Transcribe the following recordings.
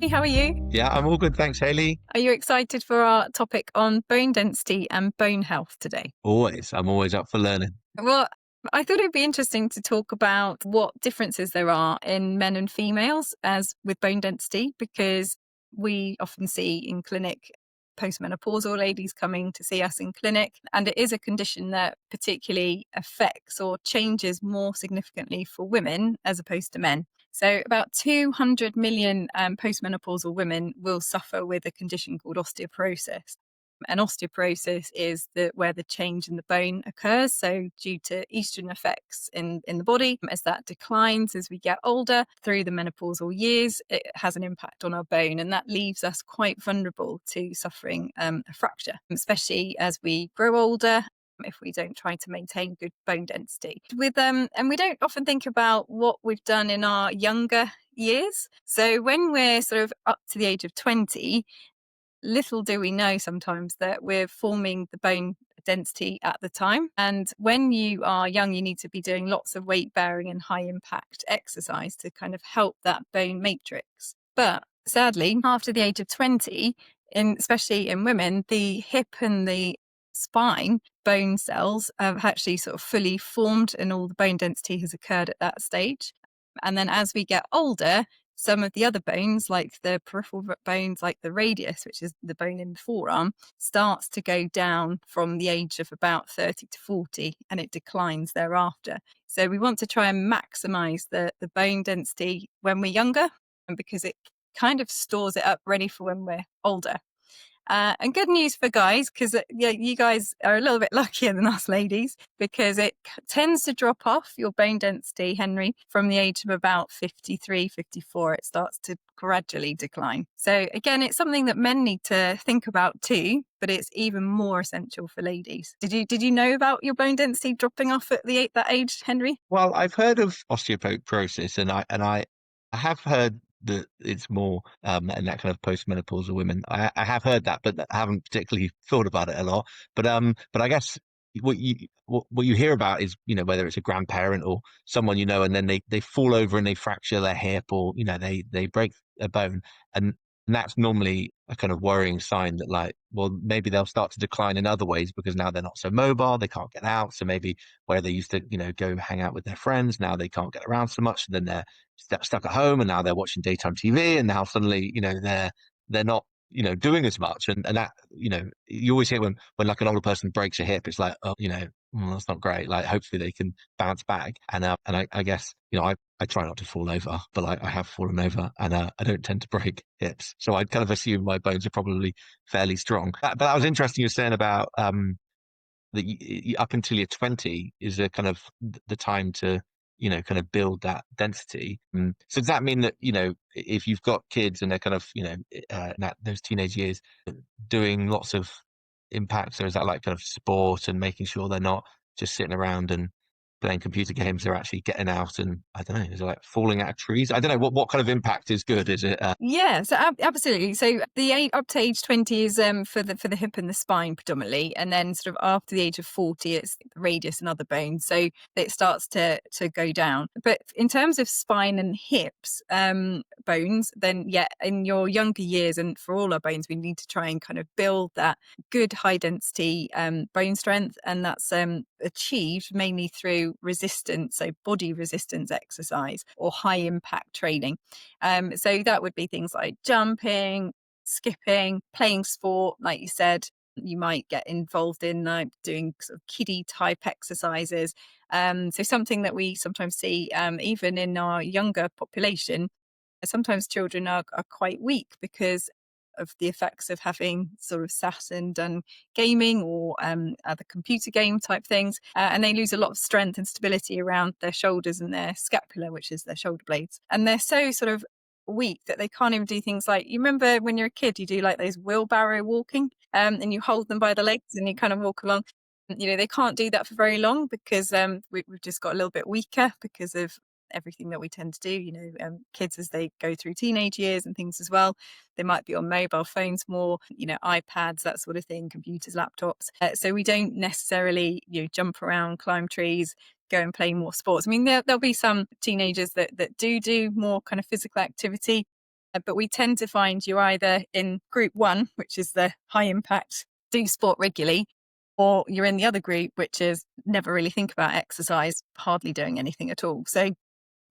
How are you? Yeah, I'm all good. Thanks, Hayley. Are you excited for our topic on bone density and bone health today? Always. I'm always up for learning. Well, I thought it'd be interesting to talk about what differences there are in men and females as with bone density, because we often see in clinic postmenopausal ladies coming to see us in clinic, and it is a condition that particularly affects or changes more significantly for women as opposed to men. So about 200 million postmenopausal women will suffer with a condition called osteoporosis. And osteoporosis is where the change in the bone occurs. So due to estrogen effects in the body, as that declines as we get older through the menopausal years, it has an impact on our bone. And that leaves us quite vulnerable to suffering a fracture, especially as we grow older, if we don't try to maintain good bone density. And we don't often think about what we've done in our younger years. So when we're sort of up to the age of 20, little do we know sometimes that we're forming the bone density at the time. And when you are young, you need to be doing lots of weight bearing and high impact exercise to kind of help that bone matrix. But sadly, after the age of 20, especially in women, the hip and the spine bone cells have actually sort of fully formed and all the bone density has occurred at that stage. And then as we get older, some of the other bones, like the peripheral bones, like the radius, which is the bone in the forearm, starts to go down from the age of about 30 to 40, and it declines thereafter. So we want to try and maximize the bone density when we're younger, and because it kind of stores it up ready for when we're older. And good news for guys, because you guys are a little bit luckier than us ladies, because it tends to drop off your bone density, Henry, from the age of about 53, 54. It starts to gradually decline. So again, it's something that men need to think about too, but it's even more essential for ladies. Did you know about your bone density dropping off at that age, Henry? Well, I've heard of osteoporosis, and I have heard that it's more in that kind of postmenopausal women. I have heard that, but I haven't particularly thought about it a lot. But I guess what you hear about is, whether it's a grandparent or someone and then they fall over and they fracture their hip, or they break a bone, and that's normally a kind of worrying sign that, like, well, maybe they'll start to decline in other ways because now they're not so mobile, they can't get out. So maybe where they used to, go hang out with their friends, now they can't get around so much. And then they're stuck at home, and now they're watching daytime TV, and now suddenly, they're not, doing as much. And that, you always hear when like an older person breaks a hip, it's like, oh, that's not great. Like, hopefully they can bounce back. And I guess, I try not to fall over, but I have fallen over, and I don't tend to break hips. So I kind of assume my bones are probably fairly strong. But that was interesting. You're saying about that up until you're 20 is a kind of the time to, kind of build that density. So does that mean that, if you've got kids and they're kind of, in those teenage years doing lots of impacts, or is that like kind of sport and making sure they're not just sitting around and playing computer games, they're actually getting out, and I don't know, is it like falling out of trees? I don't know what kind of impact is good. Is it Yeah, so absolutely. So the up to age 20 is for the hip and the spine predominantly, and then sort of after the age of 40, it's the radius and other bones. So it starts to go down. But in terms of spine and hips bones, then yeah, in your younger years, and for all our bones, we need to try and kind of build that good high density bone strength, and that's achieved mainly through resistance, so body resistance exercise or high impact training. So that would be things like jumping, skipping, playing sport, like you said. You might get involved in doing sort of kiddie type exercises. So something that we sometimes see even in our younger population, sometimes children are quite weak because of the effects of having sort of sat and done gaming or other computer game type things. And they lose a lot of strength and stability around their shoulders and their scapula, which is their shoulder blades. And they're so sort of weak that they can't even do things like, you remember when you're a kid, you do like those wheelbarrow walking and you hold them by the legs and you kind of walk along. They can't do that for very long because we've just got a little bit weaker because of everything that we tend to do. Kids as they go through teenage years and things as well, they might be on mobile phones more, iPads, that sort of thing, computers, laptops. So we don't necessarily, jump around, climb trees, go and play more sports. I mean, there'll be some teenagers that do more kind of physical activity, But we tend to find you're either in group one, which is the high impact, do sport regularly, or you're in the other group, which is never really think about exercise, hardly doing anything at all. So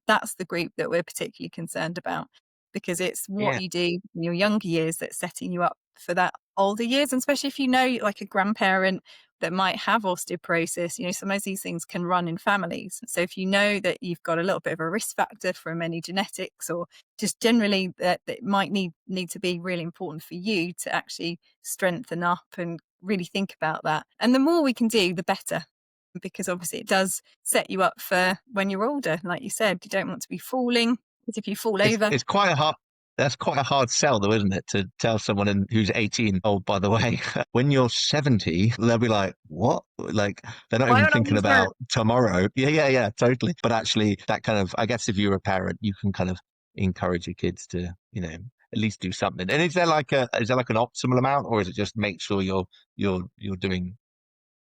that's the group that we're particularly concerned about, because it's what Yeah. you do in your younger years that's setting you up for that older years. And especially if you know, like a grandparent that might have osteoporosis, sometimes these things can run in families. So if you know that you've got a little bit of a risk factor from any genetics, or just generally that it might need to be really important for you to actually strengthen up and really think about that. And the more we can do, the better, because obviously it does set you up for when you're older. Like you said, you don't want to be falling, because if you fall over, It's quite a hard. That's quite a hard sell, though, isn't it? To tell someone who's 18, oh, by the way, when you're 70, they'll be like, "What?" Like they're not why even don't I thinking use that? about tomorrow. Yeah, totally. But actually, that kind of, I guess, if you're a parent, you can kind of encourage your kids to, at least do something. And is there like an optimal amount, or is it just make sure you're doing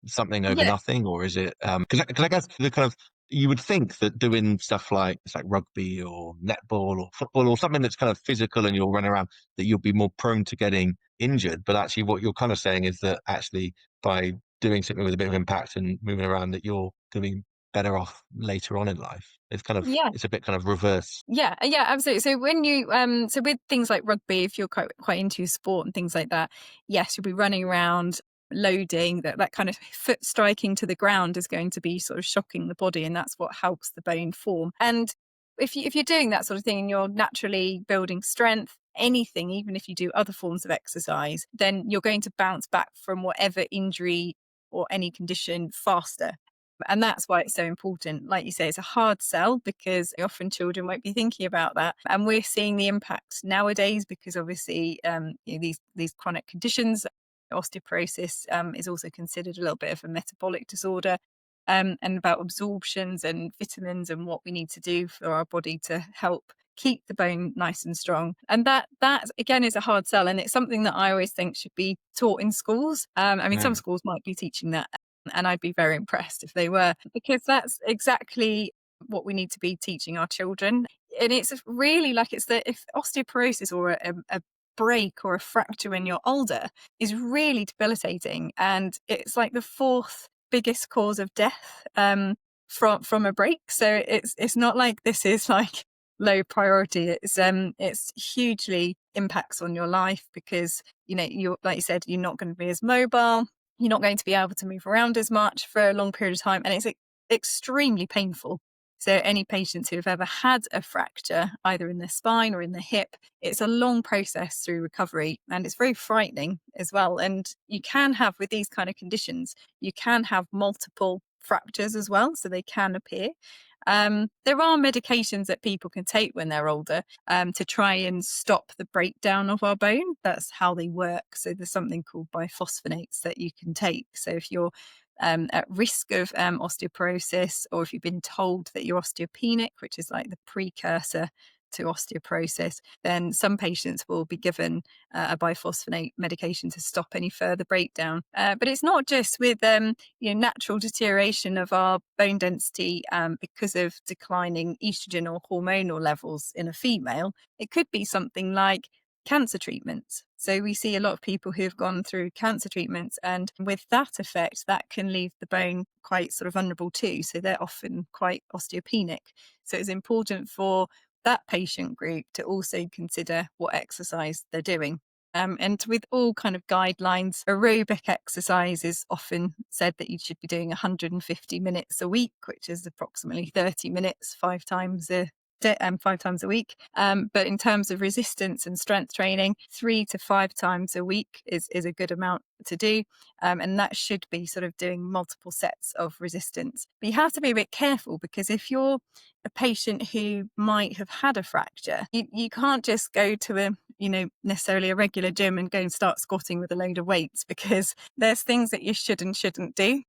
something over Yeah, nothing, or is it because I guess the kind of you would think that doing stuff like it's like rugby or netball or football or something that's kind of physical and you'll run around, that you'll be more prone to getting injured, but actually what you're kind of saying is that actually by doing something with a bit of impact and moving around, that you're going to be better off later on in life. yeah. It's a bit kind of reverse. Yeah, absolutely. So when you so with things like rugby, if you're quite into sport and things like that, yes, you'll be running around loading. That kind of foot striking to the ground is going to be sort of shocking the body, and that's what helps the bone form. And if you're doing that sort of thing and you're naturally building strength, anything, even if you do other forms of exercise, then you're going to bounce back from whatever injury or any condition faster. And that's why it's so important. Like you say, it's a hard sell, because often children won't be thinking about that. And we're seeing the impact nowadays, because obviously these chronic conditions, osteoporosis, is also considered a little bit of a metabolic disorder, and about absorptions and vitamins and what we need to do for our body to help keep the bone nice and strong. And that again is a hard sell, and it's something that I always think should be taught in schools. I mean, some Mm. schools might be teaching that, and I'd be very impressed if they were, because that's exactly what we need to be teaching our children. And it's really like, it's the if osteoporosis or a break or a fracture when you're older is really debilitating, and it's like the fourth biggest cause of death, from a break. So it's not like this is like low priority. It's hugely impacts on your life, because you're, like you said, you're not going to be as mobile, you're not going to be able to move around as much for a long period of time, and it's extremely painful. So any patients who have ever had a fracture, either in the spine or in the hip, it's a long process through recovery, and it's very frightening as well. And you can have, with these kind of conditions, you can have multiple fractures as well, so they can appear. There are medications that people can take when they're older, to try and stop the breakdown of our bone. That's how they work. So there's something called biphosphonates that you can take. So if you're at risk of osteoporosis, or if you've been told that you're osteopenic, which is like the precursor to osteoporosis, then some patients will be given a biphosphonate medication to stop any further breakdown. But it's not just with natural deterioration of our bone density, because of declining estrogen or hormonal levels in a female. It could be something like cancer treatments. So we see a lot of people who've gone through cancer treatments, and with that effect, that can leave the bone quite sort of vulnerable too. So they're often quite osteopenic. So it's important for that patient group to also consider what exercise they're doing. And with all kind of guidelines, aerobic exercise is often said that you should be doing 150 minutes a week, which is approximately 30 minutes 5 times a week. But in terms of resistance and strength training, 3 to 5 times a week is a good amount to do. And that should be sort of doing multiple sets of resistance. But you have to be a bit careful, because if you're a patient who might have had a fracture, you can't just go to necessarily a regular gym and go and start squatting with a load of weights, because there's things that you should and shouldn't do.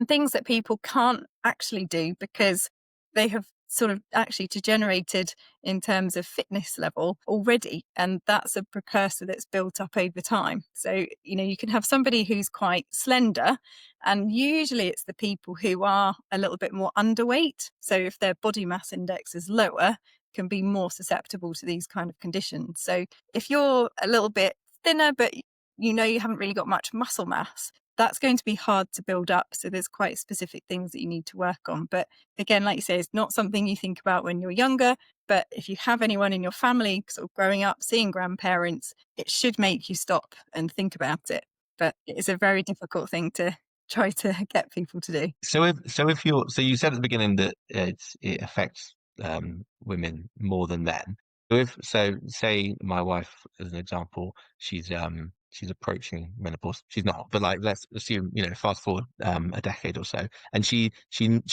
Things that people can't actually do because they have sort of actually degenerated in terms of fitness level already, and that's a precursor that's built up over time. So you can have somebody who's quite slender, and usually it's the people who are a little bit more underweight. So if their body mass index is lower, can be more susceptible to these kind of conditions. So if you're a little bit thinner, but you haven't really got much muscle mass, that's going to be hard to build up. So there's quite specific things that you need to work on. But again, like you say, it's not something you think about when you're younger. But if you have anyone in your family sort of growing up, seeing grandparents, it should make you stop and think about it. But it's a very difficult thing to try to get people to do. So you said at the beginning that it affects women more than men. So say my wife, as an example, she's approaching menopause. She's not, but like let's assume, fast forward a decade or so, and she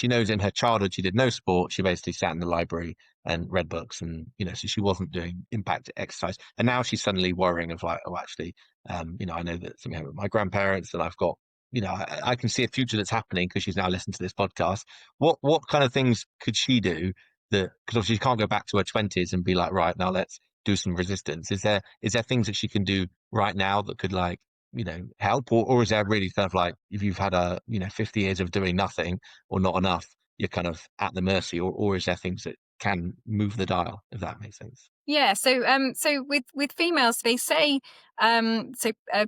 knows in her childhood she did no sport. She basically sat in the library and read books, and so she wasn't doing impact exercise. And now she's suddenly worrying of like, oh, actually, I know that something happened with my grandparents, and I've got I can see a future that's happening because she's now listened to this podcast. What kind of things could she do that, because obviously she can't go back to her 20s and be like, right, now let's do some resistance. Is there things that she can do right now that could like, help? Or is there really kind of like, if you've had 50 years of doing nothing or not enough, you're kind of at the mercy, or is there things that can move the dial, if that makes sense? Yeah, so with females, they say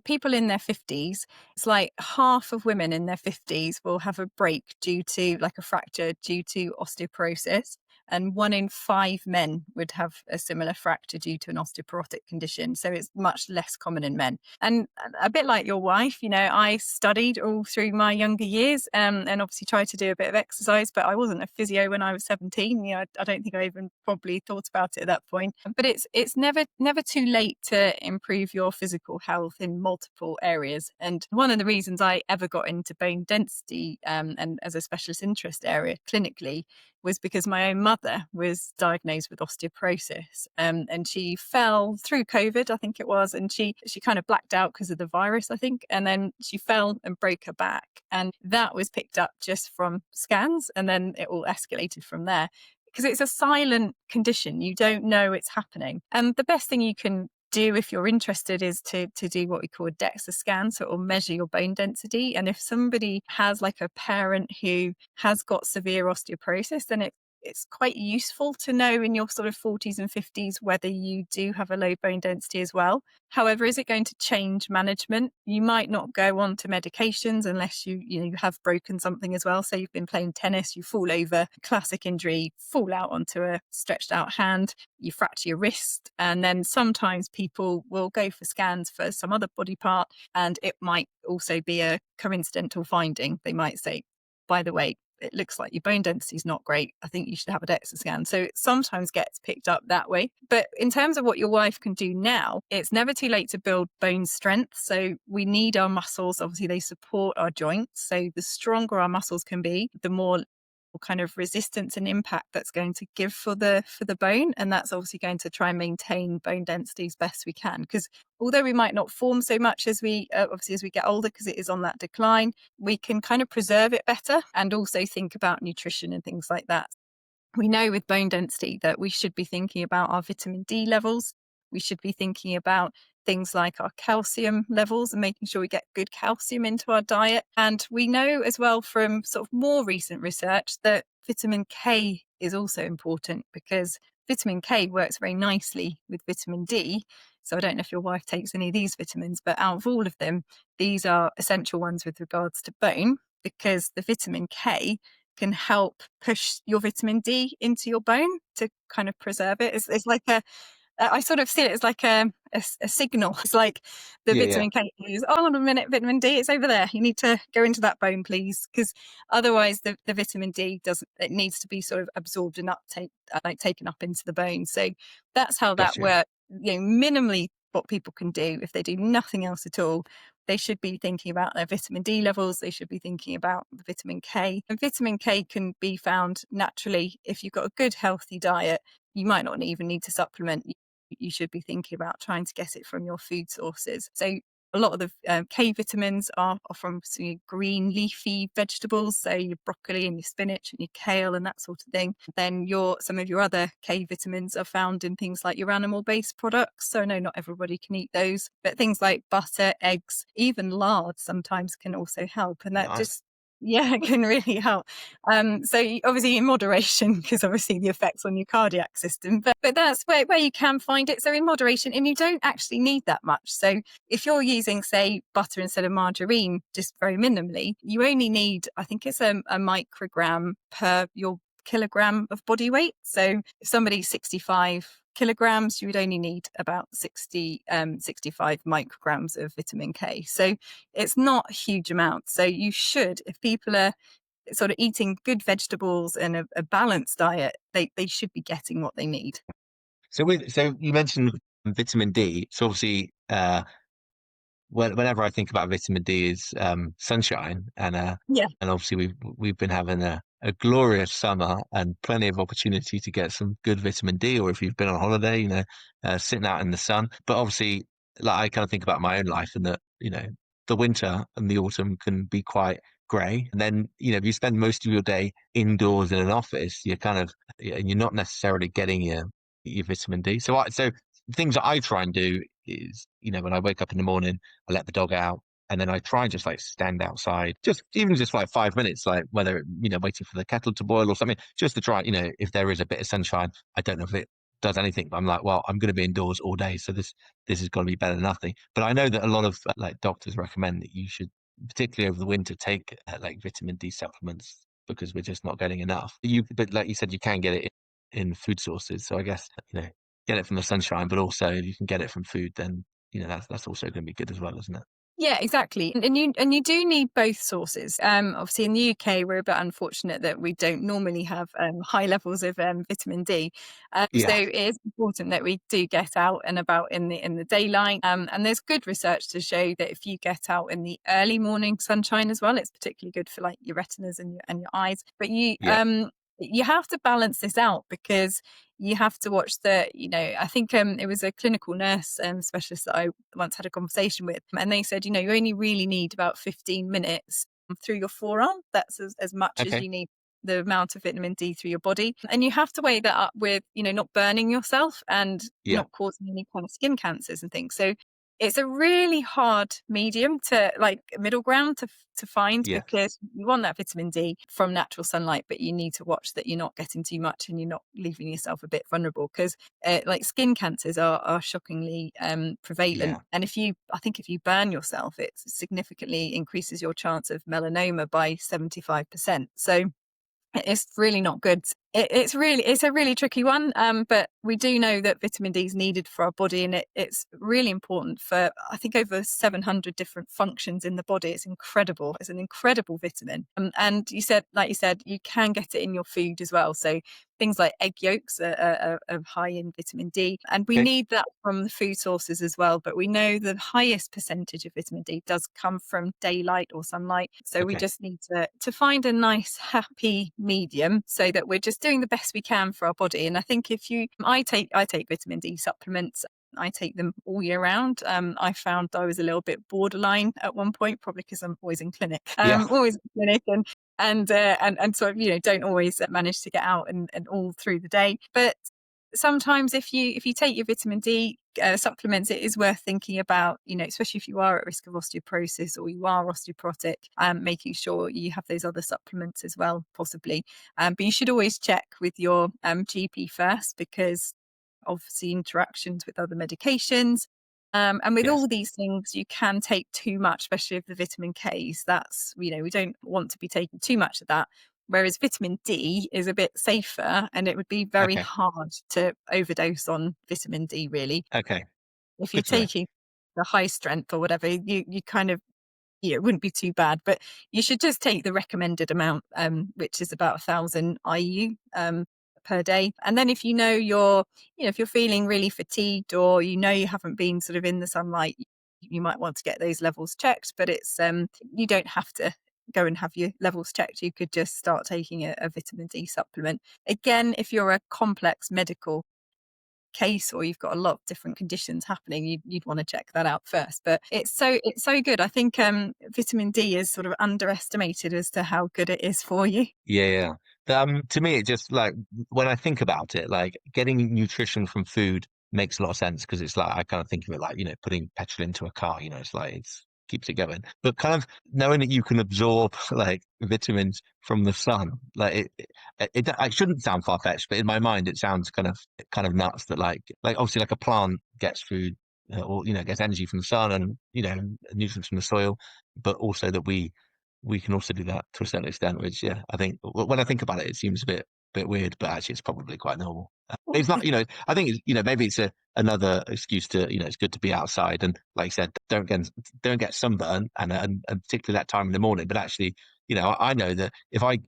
people in their 50s, it's like half of women in their 50s will have a break due to like a fracture due to osteoporosis, and 1 in 5 men would have a similar fracture due to an osteoporotic condition. So it's much less common in men. And a bit like your wife, I studied all through my younger years, and obviously tried to do a bit of exercise, but I wasn't a physio when I was 17. I don't think I even probably thought about it at that point. But it's never too late to improve your physical health in multiple areas. And one of the reasons I ever got into bone density, and as a specialist interest area clinically, was because my own mother was diagnosed with osteoporosis, and she fell through COVID, I think it was, and she kind of blacked out because of the virus, I think, and then she fell and broke her back, and that was picked up just from scans, and then it all escalated from there because it's a silent condition. You don't know it's happening. And the best thing you can do if you're interested is to do what we call a DEXA scan, so it will measure your bone density. And if somebody has like a parent who has got severe osteoporosis, then it's quite useful to know in your sort of 40s and 50s whether you do have a low bone density as well. However, is it going to change management? You might not go on to medications unless you have broken something as well. So you've been playing tennis, you fall over, classic injury, fall out onto a stretched out hand, you fracture your wrist, and then sometimes people will go for scans for some other body part, and it might also be a coincidental finding. They might say, by the way, it looks like your bone density is not great. I think you should have a DEXA scan. So it sometimes gets picked up that way. But in terms of what your wife can do now, it's never too late to build bone strength. So we need our muscles. Obviously, they support our joints. So the stronger our muscles can be, the more kind of resistance and impact that's going to give for the bone, and that's obviously going to try and maintain bone density as best we can, because although we might not form so much as we obviously as we get older, because it is on that decline, we can kind of preserve it better and also think about nutrition and things like that. We know with bone density that we should be thinking about our vitamin D levels. We should be thinking about things like our calcium levels and making sure we get good calcium into our diet. And we know as well from sort of more recent research that vitamin K is also important, because vitamin K works very nicely with vitamin D. So I don't know if your wife takes any of these vitamins, but out of all of them, these are essential ones with regards to bone, because the vitamin K can help push your vitamin D into your bone to kind of preserve it. It's like I sort of see it as like a signal. It's like the Yeah, yeah, vitamin K is, oh, hold on a minute, vitamin D, it's over there. You need to go into that bone, please. Because otherwise the vitamin D it needs to be sort of absorbed and taken up into the bone. So that's how that gotcha. works. Minimally what people can do if they do nothing else at all, they should be thinking about their vitamin D levels. They should be thinking about the vitamin K. And vitamin K can be found naturally if you've got a good, healthy diet. You might not even need to supplement. You should be thinking about trying to get it from your food sources. So a lot of the K vitamins are from green leafy vegetables, so your broccoli and your spinach and your kale and that sort of thing. Then some of your other K vitamins are found in things like your animal-based products. So no, not everybody can eat those, but things like butter, eggs, even lard sometimes can also help. And that Nice. just Yeah, it can really help. So obviously in moderation, because obviously the effects on your cardiac system, but that's where you can find it. So in moderation, and you don't actually need that much. So if you're using, say, butter instead of margarine, just very minimally, you only need, I think it's a microgram per your kilogram of body weight. So if somebody's 65 kilograms, you would only need about 65 micrograms of vitamin K. So it's not a huge amount. So you should, if people are sort of eating good vegetables and a balanced diet, they should be getting what they need. So you mentioned vitamin D. So obviously, whenever I think about vitamin D is sunshine, Yeah. and obviously we've been having a glorious summer and plenty of opportunity to get some good vitamin D, or if you've been on holiday, sitting out in the sun. But obviously, like I kind of think about my own life, and that the winter and the autumn can be quite grey, and then if you spend most of your day indoors in an office, you're kind of you're not necessarily getting your vitamin D. So things that I try and do is, when I wake up in the morning, I let the dog out, and then I try and just like stand outside, just even just like 5 minutes, like whether waiting for the kettle to boil or something, just to try. If there is a bit of sunshine, I don't know if it does anything, but I'm like, well, I'm going to be indoors all day, so this is going to be better than nothing. But I know that a lot of like doctors recommend that you should, particularly over the winter, take like vitamin D supplements because we're just not getting enough. But like you said, you can get it in food sources, so I guess get it from the sunshine, but also if you can get it from food, then that's also going to be good as well, isn't it? Yeah, exactly. And you do need both sources. Obviously, in the UK, we're a bit unfortunate that we don't normally have high levels of vitamin D. So Yeah, it is important that we do get out and about in the daylight. And there's good research to show that if you get out in the early morning sunshine as well, it's particularly good for like your retinas and your eyes. But yeah, you have to balance this out because you have to watch I think it was a clinical nurse specialist that I once had a conversation with, and they said, you only really need about 15 minutes through your forearm. That's as much as okay, you need the amount of vitamin D through your body. And you have to weigh that up with, not burning yourself and yeah, not causing any kind of skin cancers and things. So it's a really hard medium to like middle ground to find yeah, because you want that vitamin D from natural sunlight, but you need to watch that you're not getting too much and you're not leaving yourself a bit vulnerable because like skin cancers are shockingly prevalent. yeah. And I think if you burn yourself, it significantly increases your chance of melanoma by 75%. So it's really not good. It's a really tricky one, but we do know that vitamin D is needed for our body, and it's really important for I think over 700 different functions in the body. It's incredible. It's an incredible vitamin, and like you said, you can get it in your food as well. So things like egg yolks are high in vitamin D, and we Okay, need that from the food sources as well. But we know the highest percentage of vitamin D does come from daylight or sunlight. So we okay, just need to find a nice, happy medium so that we're just doing the best we can for our body. And I think I take vitamin D supplements. I take them all year round. I found I was a little bit borderline at one point, probably because I'm always in clinic, yeah, always in clinic, and so don't always manage to get out and all through the day. But sometimes if you take your vitamin D supplements, it is worth thinking about, especially if you are at risk of osteoporosis or you are osteoporotic, making sure you have those other supplements as well, possibly. But you should always check with your GP first because obviously interactions with other medications. And with yes, all these things, you can take too much, especially of the vitamin Ks. We don't want to be taking too much of that. Whereas vitamin D is a bit safer and it would be very okay, hard to overdose on vitamin D, really. okay, If you're good to know. taking the high strength or whatever, you kind of, it wouldn't be too bad, but you should just take the recommended amount, which is about 1,000 IU per day. And then if if you're feeling really fatigued or you haven't been sort of in the sunlight, you might want to get those levels checked. But you don't have to go and have your levels checked. You could just start taking a vitamin D supplement. Again, if you're a complex medical case or you've got a lot of different conditions happening, you'd want to check that out first. But it's so good. I think vitamin D is sort of underestimated as to how good it is for you. Yeah, yeah. To me, it just like when I think about it, like getting nutrition from food makes a lot of sense because it's like I kind of think of it like putting petrol into a car. It's like keeps it going. But kind of knowing that you can absorb like vitamins from the sun, like it shouldn't sound far fetched, but in my mind it sounds kind of nuts that like obviously like a plant gets food or gets energy from the sun and nutrients from the soil, but also that we can also do that to a certain extent, which yeah, I think when I think about it, it seems a bit weird, but actually it's probably quite normal. It's not, I think it's, maybe it's another excuse to, it's good to be outside and like I said, don't get sunburn and particularly that time in the morning. But actually, I know that if I,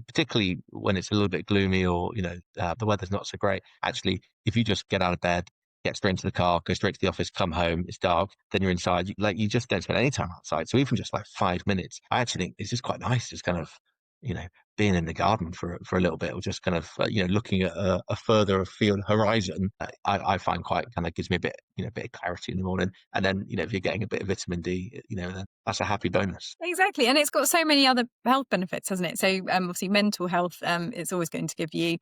particularly when it's a little bit gloomy or, the weather's not so great, actually, if you just get out of bed, get straight into the car, go straight to the office, come home, it's dark, then you're inside. You just don't spend any time outside. So even just like 5 minutes, I actually think it's just quite nice, just kind of, you know, being in the garden for a little bit, or just kind of, looking at a further field horizon. I find quite kind of gives me a bit, a bit of clarity in the morning. And then, if you're getting a bit of vitamin D, then that's a happy bonus. Exactly. And it's got so many other health benefits, hasn't it? So obviously mental health, it's always going to give you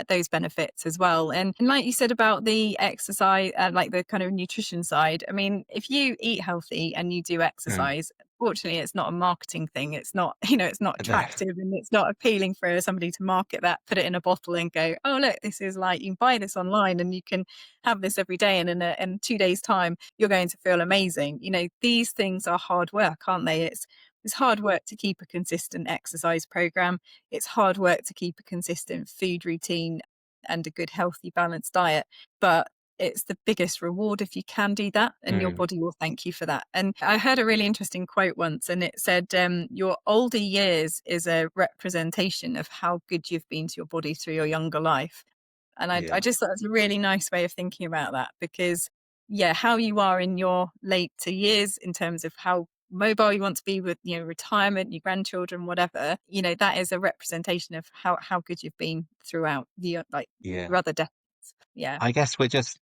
those benefits as well. And like you said about the exercise, like the kind of nutrition side, I mean, if you eat healthy and you do Mm. exercise, fortunately, it's not a marketing thing. It's not, it's not No. attractive and it's not appealing for somebody to market that, put it in a bottle and go, oh, look, this is like, you can buy this online and you can have this every day. And in 2 days' time, you're going to feel amazing. These things are hard work, aren't they? It's hard work to keep a consistent exercise program. It's hard work to keep a consistent food routine and a good, healthy, balanced diet. But it's the biggest reward if you can do that, and your Mm. body will thank you for that. And I heard a really interesting quote once, and it said, your older years is a representation of how good you've been to your body through your younger life. And I Yeah. just thought it was a really nice way of thinking about that because, yeah, how you are in your later years in terms of how mobile you want to be with, retirement, your grandchildren, whatever, that is a representation of how good you've been throughout like Yeah. your other decades. Yeah. I guess we're just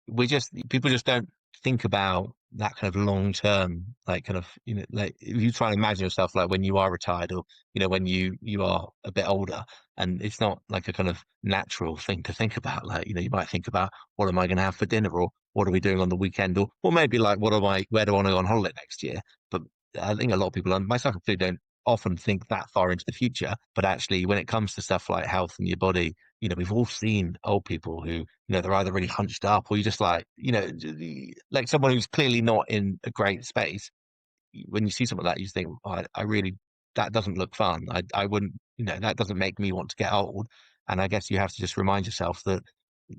people just don't think about that kind of long term, like kind of, like if you try and imagine yourself like when you are retired or, when you are a bit older, and it's not like a kind of natural thing to think about. Like, you might think about what am I going to have for dinner, or what are we doing on the weekend, or maybe like where do I want to go on holiday next year? But I think a lot of people, and myself included, don't often think that far into the future. But actually, when it comes to stuff like health and your body, we've all seen old people who, they're either really hunched up or you just like, like someone who's clearly not in a great space. When you see something like that, you just think, oh, I really, that doesn't look fun. I wouldn't, that doesn't make me want to get old. And I guess you have to just remind yourself that,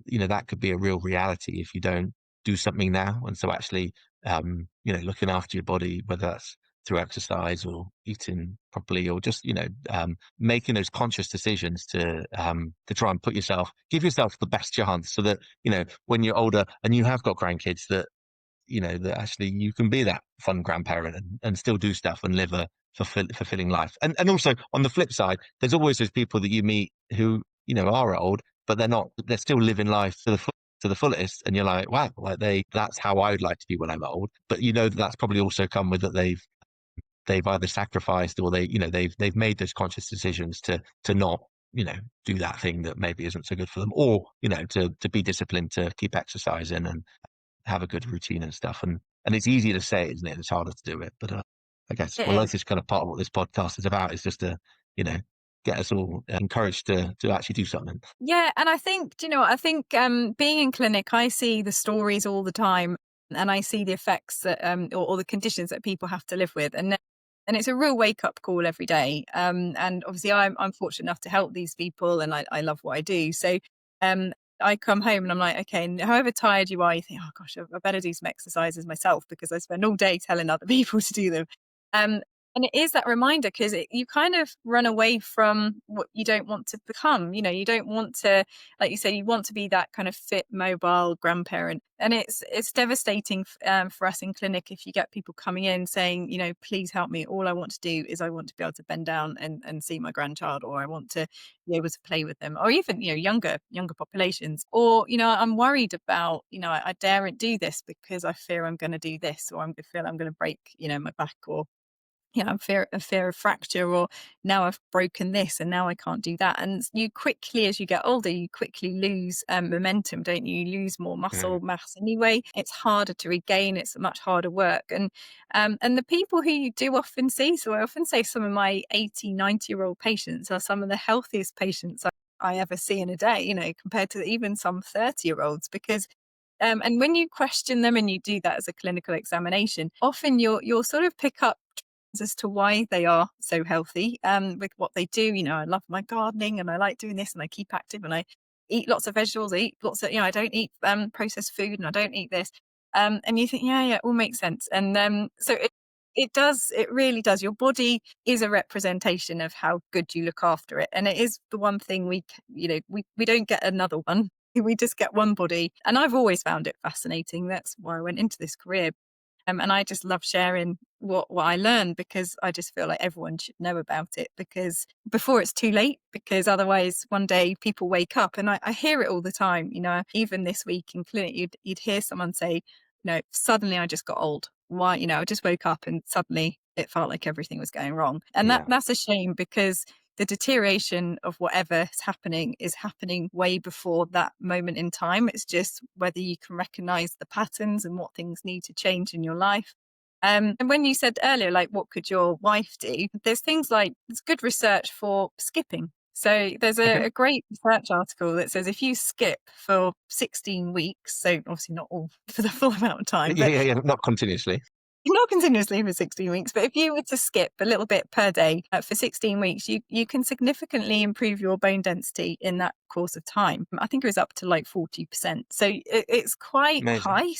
that could be a real reality if you don't do something now. And so actually, looking after your body, whether that's through exercise or eating properly, or just, making those conscious decisions to try and give yourself the best chance so that, when you're older and you have got grandkids, that that actually you can be that fun grandparent and still do stuff and live a fulfilling life. And also on the flip side, there's always those people that you meet who, are old, but they're still living life to the fullest. And you're like, wow, like that's how I would like to be when I'm old. But that's probably also come with that they've either sacrificed or they've made those conscious decisions to not, do that thing that maybe isn't so good for them, or, to be disciplined, to keep exercising and have a good routine and stuff. And it's easier to say, isn't it? It's harder to do it. But I guess, It well, is. that's just kind of part of what this podcast is about. Is just to, you know, get us all encouraged to actually do something. Yeah, and I think, do you know what? I think being in clinic, I see the stories all the time, and I see the effects that or the conditions that people have to live with, and it's a real wake up call every day. And obviously, I'm fortunate enough to help these people, and I love what I do. So um, I come home and I'm like, okay, and however tired you are, you think, oh gosh, I better do some exercises myself because I spend all day telling other people to do them. Um, and it is that reminder because you kind of run away from what you don't want to become. You don't want to, like you said, you want to be that kind of fit, mobile grandparent. And it's devastating for us in clinic if you get people coming in saying, please help me. All I want to do is I want to be able to bend down and see my grandchild, or I want to be able to play with them, or even, younger populations. Or, I'm worried about, I daren't do this because I fear I'm going to do this, or I feel I'm going to break, my back, or a fear of fracture, or now I've broken this and now I can't do that. And you quickly, as you get older, you quickly lose momentum, don't you? You lose more Mm. muscle mass anyway. It's harder to regain. It's much harder work. And the people who you do often see, so I often say some of my 80, 90-year-old patients are some of the healthiest patients I ever see in a day, compared to even some 30-year-olds, because and when you question them and you do that as a clinical examination, often you'll sort of pick up as to why they are so healthy with what they do. I love my gardening and I like doing this and I keep active and I eat lots of vegetables. I eat lots of, I don't eat processed food and I don't eat this. And you think, yeah, it all makes sense. And so it really does. Your body is a representation of how good you look after it. And it is the one thing we don't get another one. We just get one body. And I've always found it fascinating. That's why I went into this career. And I just love sharing what I learned, because I just feel like everyone should know about it, because before it's too late, because otherwise one day people wake up, and I hear it all the time, even this week in clinic, you'd hear someone say, suddenly I just got old. Why? I just woke up and suddenly it felt like everything was going wrong. And Yeah. that's a shame, because the deterioration of whatever is happening way before that moment in time. It's just whether you can recognize the patterns and what things need to change in your life. And when you said earlier, like, what could your wife do? There's good research for skipping. So there's Okay. a great research article that says if you skip for 16 weeks, so obviously not all for the full amount of time, Yeah, but yeah, yeah. Not continuously. not continuously for 16 weeks, but if you were to skip a little bit per day for 16 weeks, you can significantly improve your bone density in that course of time. I think it was up to like 40%. So it's quite Amazing. high.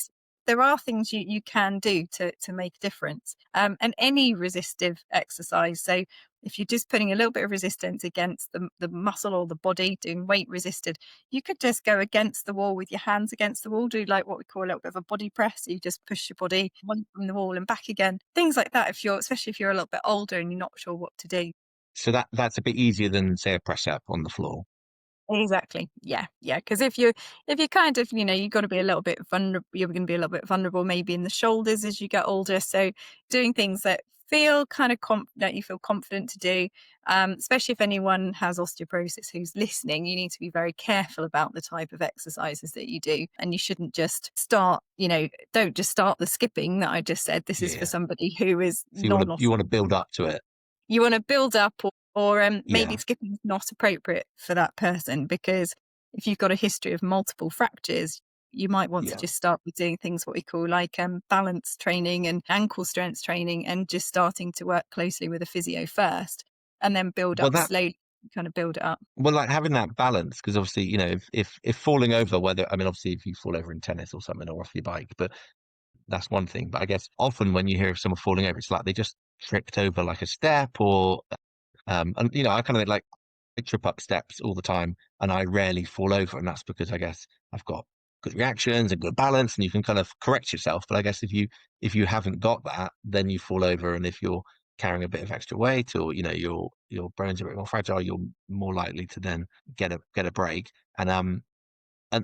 There are things you can do to make a difference. And any resistive exercise. So if you're just putting a little bit of resistance against the muscle or the body, doing weight resisted, you could just go against the wall with your hands against the wall, do like what we call a little bit of a body press. So you just push your body one from the wall and back again. Things like that, especially if you're a little bit older and you're not sure what to do. So that's a bit easier than, say, a press up on the floor. Exactly. Yeah. Yeah. Because if you're kind of, you've got to be a little bit vulnerable, you're going to be a little bit vulnerable maybe in the shoulders as you get older. So doing things that feel kind of that you feel confident to do, especially if anyone has osteoporosis who's listening, you need to be very careful about the type of exercises that you do. And you shouldn't just don't just start the skipping that I just said. This is for Yeah. somebody who is So you want to build up to it. you want to build up, or maybe Yeah. skipping is not appropriate for that person, because if you've got a history of multiple fractures, you might want to Yeah. just start with doing things what we call like balance training and ankle strength training, and just starting to work closely with a physio first, and then build Well, up slowly, kind of build it up. like having that balance, because obviously, if falling over, whether, I mean, obviously, if you fall over in tennis or something or off your bike, but that's one thing. But I guess often when you hear of someone falling over, it's like they just tripped over like a step, or and I kind of like I trip up steps all the time, and I rarely fall over, and that's because I guess I've got good reactions and good balance, and you can kind of correct yourself. But I guess if you haven't got that, then you fall over, and if you're carrying a bit of extra weight, or your bones are a bit more fragile, you're more likely to then get a break. And I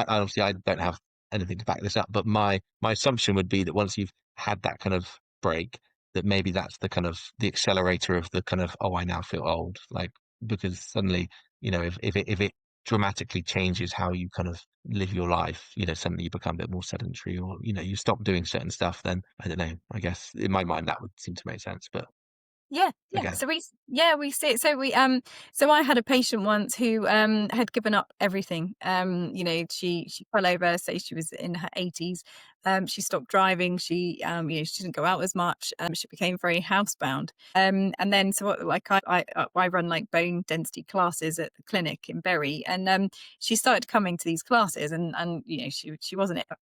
obviously I don't have anything to back this up, but my assumption would be that once you've had that kind of break, that maybe that's the kind of the accelerator of the kind of, oh, I now feel old, like, because suddenly, if it dramatically changes how you kind of live your life, suddenly you become a bit more sedentary, or you stop doing certain stuff, then I don't know, I guess in my mind that would seem to make sense. But Yeah, yeah. again, So we see it. So I had a patient once who had given up everything. She fell over, say she was in her 80s. She stopped driving. She didn't go out as much. She became very housebound. And then like I run like bone density classes at the clinic in Bury, and she started coming to these classes, and she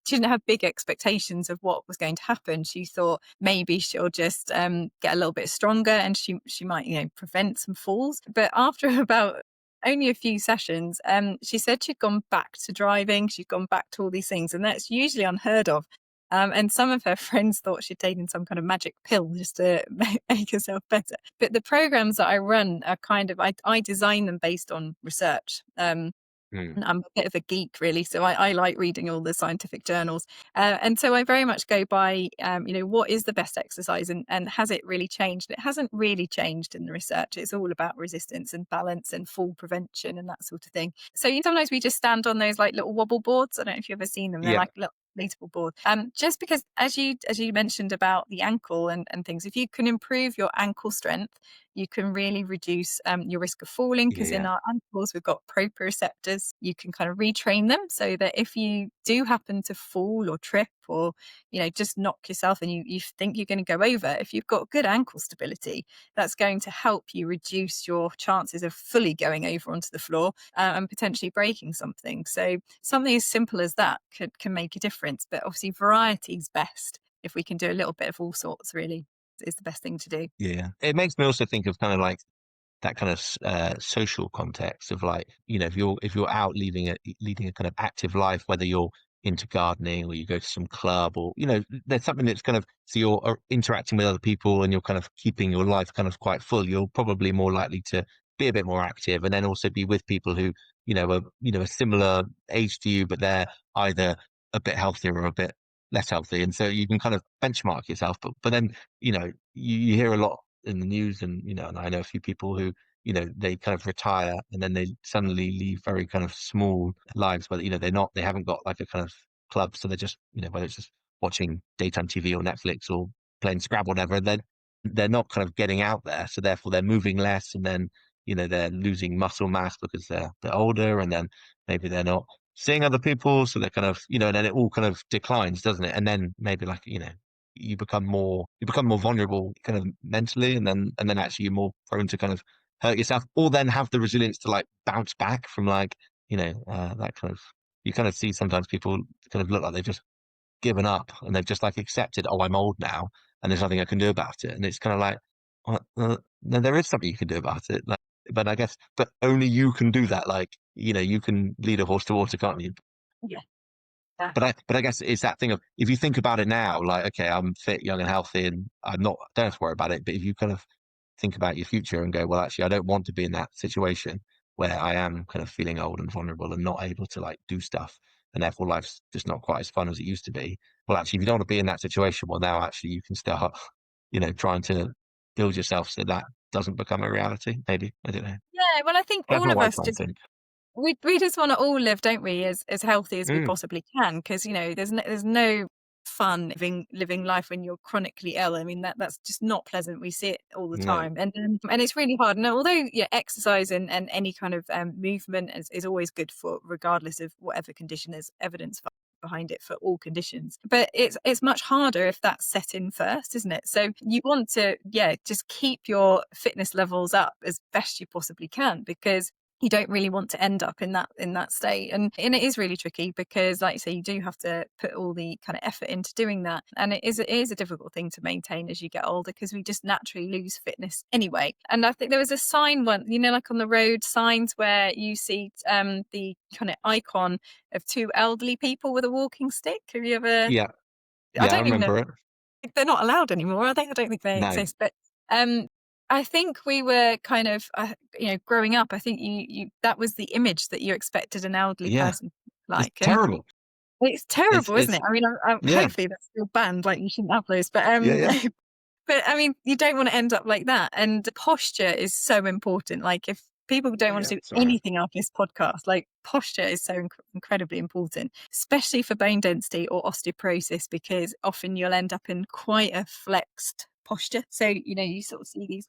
didn't have big expectations of what was going to happen. She thought maybe she'll just get a little bit stronger, and she might prevent some falls. But after about only a few sessions, she said she'd gone back to driving, she'd gone back to all these things, and that's usually unheard of. And some of her friends thought she'd taken some kind of magic pill just to make herself better. But the programs that I run are kind of, I design them based on research. Mm. I'm a bit of a geek, really, so I like reading all the scientific journals, and so I very much go by, what is the best exercise, and has it really changed? It hasn't really changed in the research. It's all about resistance and balance and fall prevention and that sort of thing. So sometimes we just stand on those like little wobble boards. I don't know if you've ever seen them. They're Yeah, like little inflatable board. Just because, as you mentioned about the ankle and things, if you can improve your ankle strength, you can really reduce your risk of falling, yeah, because in yeah, our ankles we've got proprioceptors. You can kind of retrain them so that if you do happen to fall or trip, or just knock yourself, and you think you're going to go over, if you've got good ankle stability, that's going to help you reduce your chances of fully going over onto the floor, and potentially breaking something. So something as simple as that can make a difference. But obviously variety is best. If we can do a little bit of all sorts, really is the best thing to do. yeah. It makes me also think of kind of like that kind of social context of like, if you're out leading a kind of active life, whether you're into gardening or you go to some club, or there's something that's kind of, so you're interacting with other people and you're kind of keeping your life kind of quite full, you're probably more likely to be a bit more active, and then also be with people who are a similar age to you, but they're either a bit healthier or a bit less healthy, and so you can kind of benchmark yourself. But then you hear a lot in the news, and I know a few people who they kind of retire and then they suddenly leave very kind of small lives where they haven't got like a kind of club, so they're just whether it's just watching daytime TV or Netflix or playing Scrabble or whatever, then they're not kind of getting out there, so therefore they're moving less, and then they're losing muscle mass because they're older, and then maybe they're not seeing other people, so they're kind of and then it all kind of declines, doesn't it? And then maybe like you become more vulnerable kind of mentally, and then actually you're more prone to kind of hurt yourself, or then have the resilience to like bounce back from like that kind of, you kind of see sometimes people kind of look like they've just given up and they've just like accepted, oh, I'm old now and there's nothing I can do about it, and it's kind of like, well, no, there is something you can do about it, like, but I guess, but only you can do that, like you can lead a horse to water, can't you? Yeah. Yeah. But I guess it's that thing of, if you think about it now, like, okay, I'm fit, young, and healthy, and don't have to worry about it. But if you kind of think about your future and go, well, actually, I don't want to be in that situation where I am kind of feeling old and vulnerable and not able to like do stuff, and therefore life's just not quite as fun as it used to be. Well, actually, if you don't want to be in that situation, well, now actually you can start, trying to build yourself so that doesn't become a reality. Maybe, I don't know. Yeah, well, I think That's all not of what I us try and just think. we just want to all live, don't we, as healthy as we Mm, possibly can, because there's no fun living life when you're chronically ill. I mean, that's just not pleasant. We see it all the no, time, and it's really hard. And although, yeah, exercise and any kind of movement is always good for, regardless of whatever condition, there's evidence behind it for all conditions, but it's much harder if that's set in first, isn't it? So you want to, yeah, just keep your fitness levels up as best you possibly can, because you don't really want to end up in that state. And it is really tricky, because like you say, you do have to put all the kind of effort into doing that, and it is a difficult thing to maintain as you get older, because we just naturally lose fitness anyway. And I think there was a sign one, like on the road signs, where you see the kind of icon of two elderly people with a walking stick. Have you ever? yeah, I yeah, I don't even know remember it. if they're not allowed anymore, are they? I don't think they No, exist. But um, I think we were kind of, growing up. I think you that was the image that you expected an elderly yeah, person to look it's like, and terrible. it's It's terrible, isn't it's it? I mean, yeah, hopefully that's still banned. Like, you shouldn't have those, but yeah, yeah, but I mean, you don't want to end up like that. And posture is so important. Like, if people don't want yeah. to do Sorry. anything after this podcast, like, posture is so incredibly important, especially for bone density or osteoporosis, because often you'll end up in quite a flexed posture. So, you sort of see these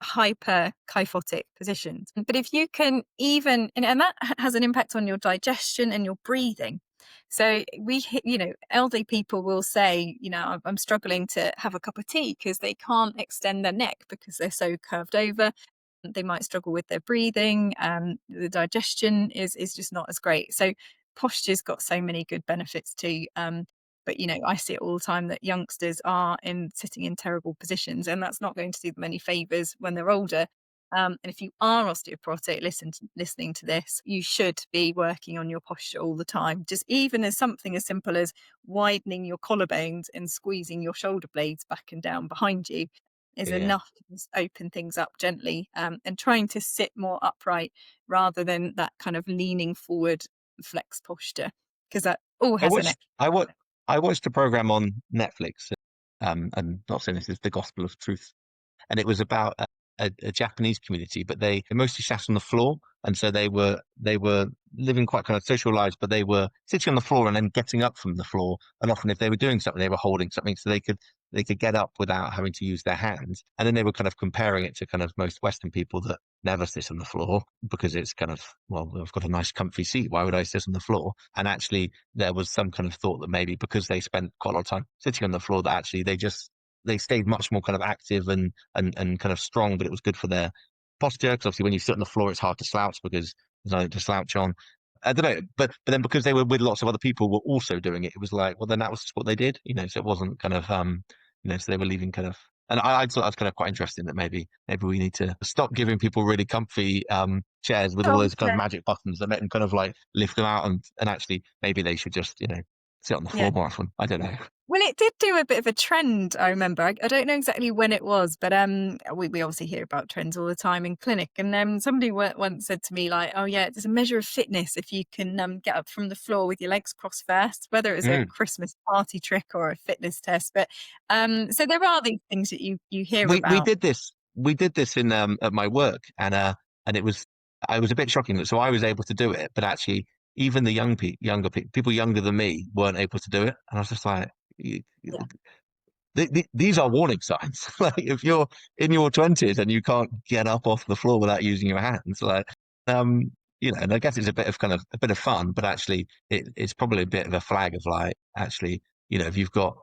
hyper kyphotic positions. But if you can even, and that has an impact on your digestion and your breathing. So elderly people will say, I'm struggling to have a cup of tea, because they can't extend their neck because they're so curved over. They might struggle with their breathing. The digestion is just not as great. So posture's got so many good benefits too. But I see it all the time, that youngsters are sitting in terrible positions, and that's not going to do them any favors when they're older. And if you are osteoporotic, listening to this, you should be working on your posture all the time. Just even as something as simple as widening your collarbones and squeezing your shoulder blades back and down behind you. is Yeah. enough to just open things up gently, and trying to sit more upright rather than that kind of leaning forward flex posture, because that all I has an watched effect. I watched a program on Netflix, and not saying this is the gospel of truth, and it was about a Japanese community, but they mostly sat on the floor, and so they were living quite kind of social lives, but they were sitting on the floor and then getting up from the floor, and often if they were doing something, they were holding something, so they could get up without having to use their hands, and then they were kind of comparing it to kind of most Western people that never sit on the floor because it's kind of, well, I've got a nice comfy seat, why would I sit on the floor? And actually there was some kind of thought that maybe because they spent quite a lot of time sitting on the floor, that actually they stayed much more kind of active and kind of strong, but it was good for their posture. Because obviously, when you sit on the floor, it's hard to slouch because there's nothing to slouch on. I don't know, but then because they were with lots of other people who were also doing it, it was like, well, then that was just what they did, So it wasn't kind of so they were leaving kind of. And I thought that was kind of quite interesting that maybe we need to stop giving people really comfy chairs with all Oh, those kind of yeah. magic buttons that make them kind of like lift them out, and actually maybe they should just sit on the Yeah. floor more often. I don't know. Well, it did do a bit of a trend, I remember. I don't know exactly when it was, but we obviously hear about trends all the time in clinic. And somebody once said to me, like, "Oh yeah, it's a measure of fitness if you can get up from the floor with your legs crossed first," whether it's a Mm. Christmas party trick or a fitness test. But so there are these things that you hear We about. did this. We did this in at my work, and it was I was a bit shocking that so I was able to do it, but actually even the younger people younger than me weren't able to do it, and I was just like, Yeah, these are warning signs. Like if you're in your 20s and you can't get up off the floor without using your hands, like um, and I guess it's a bit of kind of a bit of fun, but actually it's probably a bit of a flag of like actually, if you've got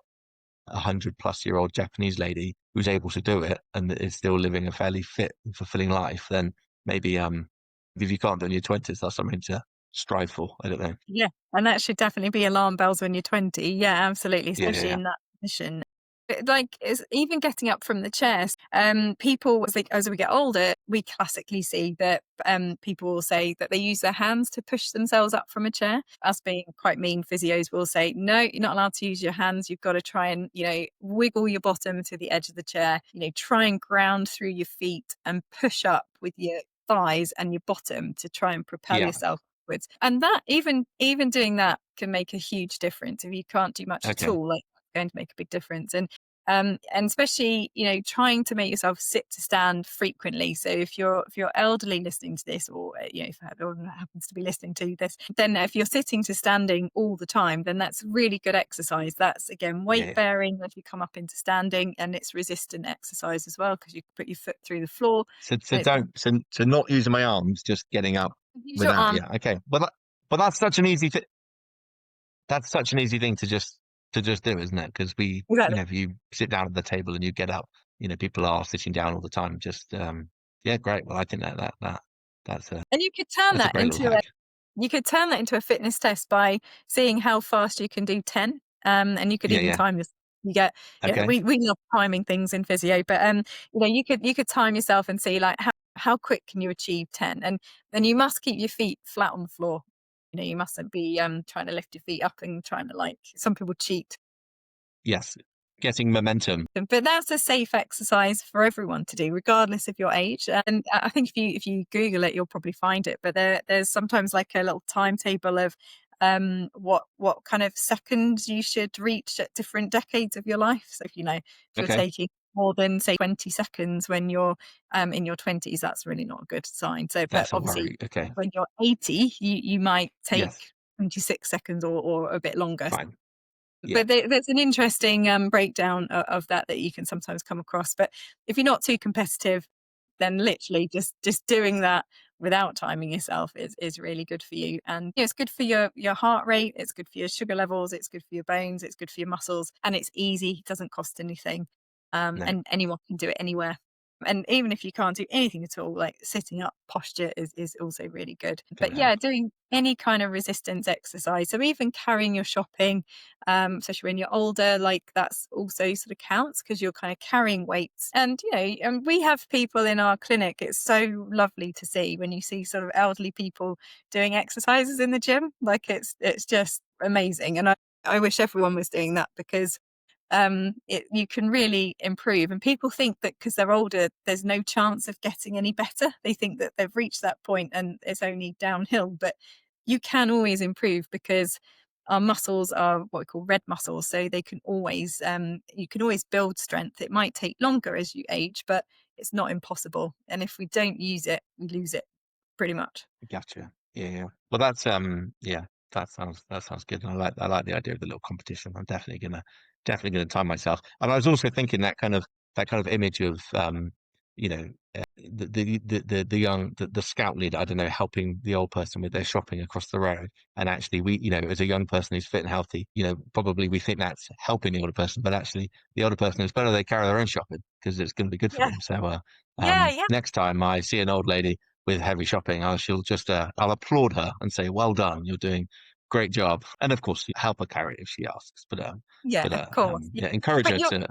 100-plus-year-old Japanese lady who's able to do it and is still living a fairly fit and fulfilling life, then maybe if you can't do it in your 20s, that's something to strive for. I don't know. yeah, and that should definitely be alarm bells when you're 20. Yeah, absolutely, Yeah, yeah, especially yeah. in that position. Like, it's even getting up from the chairs. People, as we get older, we classically see that people will say that they use their hands to push themselves up from a chair. Us being quite mean physios will say, no, you're not allowed to use your hands. You've got to try and, wiggle your bottom to the edge of the chair, try and ground through your feet and push up with your thighs and your bottom to try and propel Yeah. yourself upwards. And that even doing that can make a huge difference. If you can't do much at Okay. all, like, going to make a big difference. And especially, trying to make yourself sit to stand frequently. So if you're elderly listening to this, or if everyone happens to be listening to this, then if you're sitting to standing all the time, then that's really good exercise. That's again Yeah, weight yeah. bearing as you come up into standing, and it's resistant exercise as well because you put your foot through the floor, So and it's so not using my arms, just getting up use your without. arm. Yeah. Okay. But that's such an easy thing to just do, isn't it? Because Exactly. if you sit down at the table and you get up, people are sitting down all the time. Just yeah, great. Well, I think that's a And you could turn that's a that great little into hack. a fitness test by seeing how fast you can do 10. And you could Yeah, even yeah. time this. You get, Okay. we love timing things in physio, but you could time yourself and see, like, how quick can you achieve 10, and then you must keep your feet flat on the floor. You mustn't be trying to lift your feet up and trying to, like, some people cheat. Yes. Getting momentum. But that's a safe exercise for everyone to do, regardless of your age. And I think if you Google it, you'll probably find it. But there's sometimes like a little timetable of what kind of seconds you should reach at different decades of your life. So if you're Okay. taking more than, say, 20 seconds when you're in your 20s, that's really not a good sign. So, but That's a obviously worry. Okay. when you're 80, you might take Yes. 26 seconds or a bit longer. Fine. Yeah. But there's an interesting breakdown of that you can sometimes come across. But if you're not too competitive, then literally just doing that without timing yourself is really good for you. And it's good for your heart rate, it's good for your sugar levels, it's good for your bones, it's good for your muscles, and it's easy, it doesn't cost anything. No. And anyone can do it anywhere. And even if you can't do anything at all, like sitting up posture is also really good. Can But yeah, help. doing any kind of resistance exercise. So even carrying your shopping, especially when you're older, like, that's also sort of counts because you're kind of carrying weights. And and we have people in our clinic. It's so lovely to see when you see sort of elderly people doing exercises in the gym. Like, it's just amazing, and I wish everyone was doing that because you can really improve. And people think that because they're older, there's no chance of getting any better. They think that they've reached that point and it's only downhill, but you can always improve because our muscles are what we call red muscles. So they can always, you can always build strength. It might take longer as you age, but it's not impossible. And if we don't use it, we lose it pretty much. Gotcha. Yeah, yeah. Well, that's yeah, that sounds good. And I like the idea of the little competition. I'm definitely gonna time myself. And I was also thinking that kind of image of you know, the young the scout leader, I don't know, helping the old person with their shopping across the road. And actually we, you know, as a young person who's fit and healthy, you know, probably we think that's helping the older person, but actually the older person is better they carry their own shopping because it's going to be good for Yeah. them. So Yeah. Yeah. next time I see an old lady with heavy shopping, she'll just I'll applaud her and say, "Well done, you're doing great job." And of course, help her carry it if she asks. Yeah. Of course. Yeah. yeah, encourage But her you're to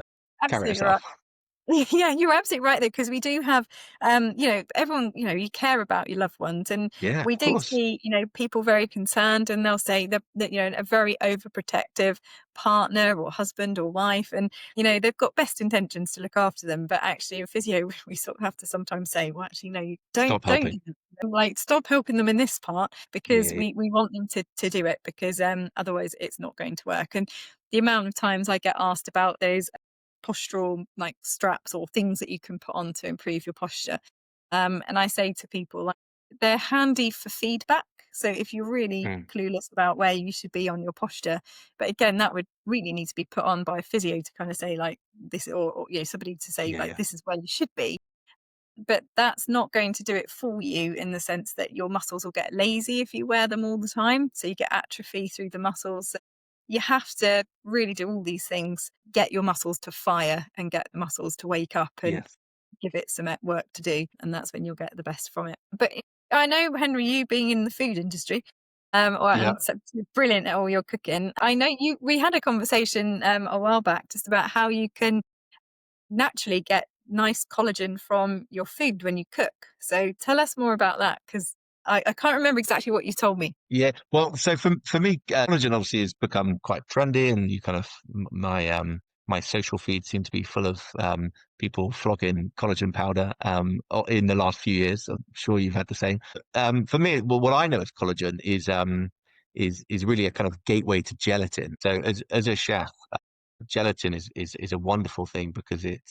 carry absolutely herself. right. Yeah, you're absolutely right there, because we do have, everyone, you care about your loved ones, and Yeah, we of do course. see, people very concerned, and they'll say that, a very overprotective partner or husband or wife, and, they've got best intentions to look after them, but actually in physio, we sort of have to sometimes say, well, actually, no, you Stop don't helping. do that. Like, stop helping them in this part because Yeah, we want them to do it because otherwise it's not going to work. And the amount of times I get asked about those postural like straps or things that you can put on to improve your posture. And I say to people, like, they're handy for feedback. So if you're really mm, clueless about where you should be on your posture, but again, that would really need to be put on by a physio to kind of say like this, or somebody to say yeah, like yeah, this is where you should be. But that's not going to do it for you in the sense that your muscles will get lazy if you wear them all the time. So you get atrophy through the muscles. So you have to really do all these things, get your muscles to fire and get the muscles to wake up and yes, give it some work to do. And that's when you'll get the best from it. But I know, Henry, you being in the food industry, yeah, and so brilliant at all your cooking. I know we had a conversation a while back just about how you can naturally get nice collagen from your food when you cook. So tell us more about that, because I can't remember exactly what you told me. yeah. Well, so for me, collagen obviously has become quite trendy, and you kind of my my social feed seemed to be full of people flogging collagen powder in the last few years. I'm sure you've had the same. For me, well, what I know as collagen is really a kind of gateway to gelatin. So as a chef, gelatin is a wonderful thing because it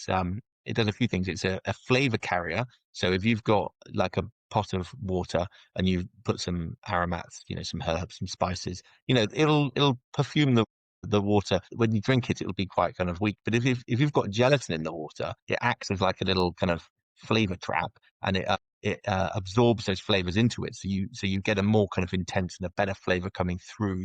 does a few things. It's a flavor carrier. So if you've got like a pot of water and you put some aromats, you know, some herbs, some spices, you know, it'll perfume the water. When you drink it, it'll be quite kind of weak. But if you've got gelatin in the water, it acts as like a little kind of flavor trap, and it absorbs those flavors into it. So you get a more kind of intense and a better flavor coming through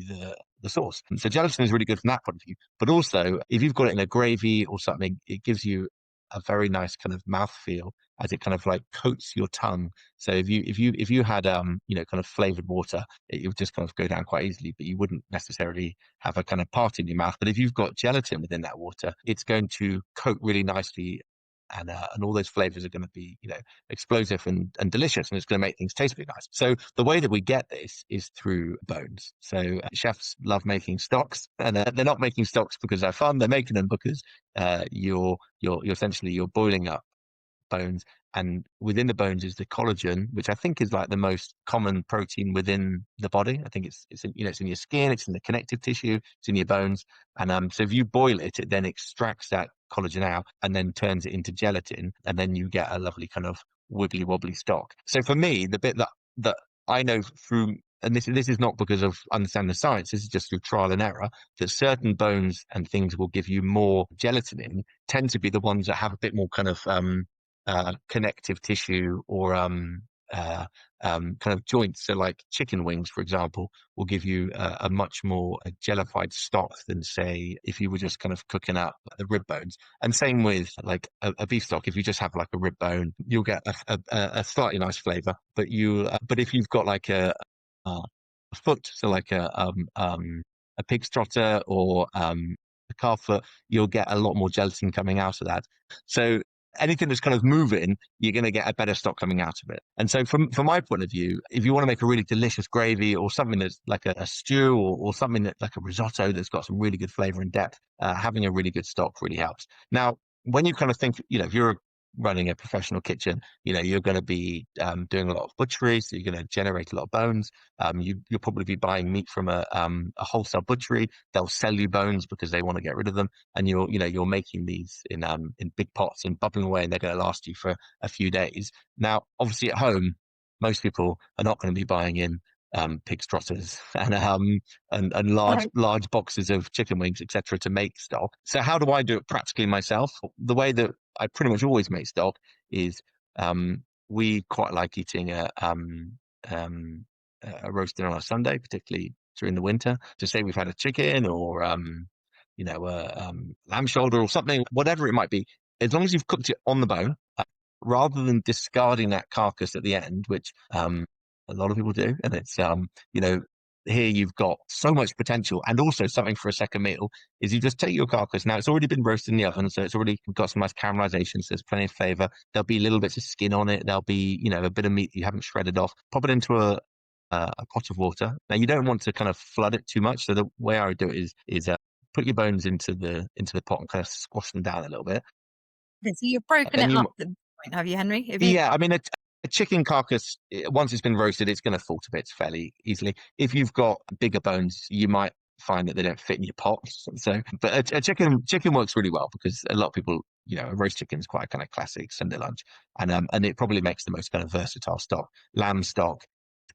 the sauce. And so gelatin is really good from that point of view. But also, if you've got it in a gravy or something, it gives you a very nice kind of mouthfeel as it kind of like coats your tongue. So if you had you know, kind of flavored water, it would just kind of go down quite easily, but you wouldn't necessarily have a kind of part in your mouth. But if you've got gelatin within that water, it's going to coat really nicely. And all those flavors are going to be, you know, explosive and delicious, and it's going to make things taste really nice. So the way that we get this is through bones. So chefs love making stocks, and they're not making stocks because they're fun. They're making them because you're essentially you're boiling up bones, and within the bones is the collagen, which I think is like the most common protein within the body. I think it's in, you know, it's in your skin, it's in the connective tissue, it's in your bones, and so if you boil it, it then extracts that collagen out and then turns it into gelatin, and then you get a lovely kind of wibbly wobbly stock. So for me, the bit that I know through, and this is not because of understanding the science, this is just through trial and error, that certain bones and things will give you more gelatin in tend to be the ones that have a bit more kind of connective tissue or uh, kind of joints. So, like chicken wings, for example, will give you a much more jellified stock than, say, if you were just kind of cooking up the rib bones. And same with like a beef stock. If you just have like a rib bone, you'll get a slightly nice flavor. But if you've got like a foot, so like a pig's trotter or a calf foot, you'll get a lot more gelatin coming out of that. So anything that's kind of moving, you're going to get a better stock coming out of it. And so from my point of view, if you want to make a really delicious gravy or something that's like a stew or something that like a risotto that's got some really good flavor and depth, having a really good stock really helps. Now, when you kind of think, if you're running a professional kitchen, you're going to be doing a lot of butchery, so you're going to generate a lot of bones. You'll probably be buying meat from a wholesale butchery. They'll sell you bones because they want to get rid of them, and you're making these in big pots and bubbling away, and they're going to last you for a few days. Now, obviously, at home, most people are not going to be buying in pig's trotters and Right. large boxes of chicken wings, etc., to make stock. So how do I do it practically myself? The way that I pretty much always make stock is we quite like eating a roast dinner on a Sunday, particularly during the winter. To say we've had a chicken or lamb shoulder or something, whatever it might be, as long as you've cooked it on the bone, rather than discarding that carcass at the end, which a lot of people do, and it's here you've got so much potential and also something for a second meal is you just take your carcass. Now it's already been roasted in the oven, so it's already got some nice caramelization, so there's plenty of flavor. There'll be little bits of skin on it. There'll be, a bit of meat you haven't shredded off. Pop it into a pot of water. Now you don't want to kind of flood it too much. So the way I would do it is put your bones into the pot and kind of squash them down a little bit. Okay, so you've broken Then it up you at this point, have you, Henry? Have you? Yeah, I mean, a chicken carcass, once it's been roasted, it's going to fall to bits fairly easily. If you've got bigger bones, you might find that they don't fit in your pot. So, but a chicken works really well because a lot of people, a roast chicken is quite a kind of classic Sunday lunch, and it probably makes the most kind of versatile stock. Lamb stock,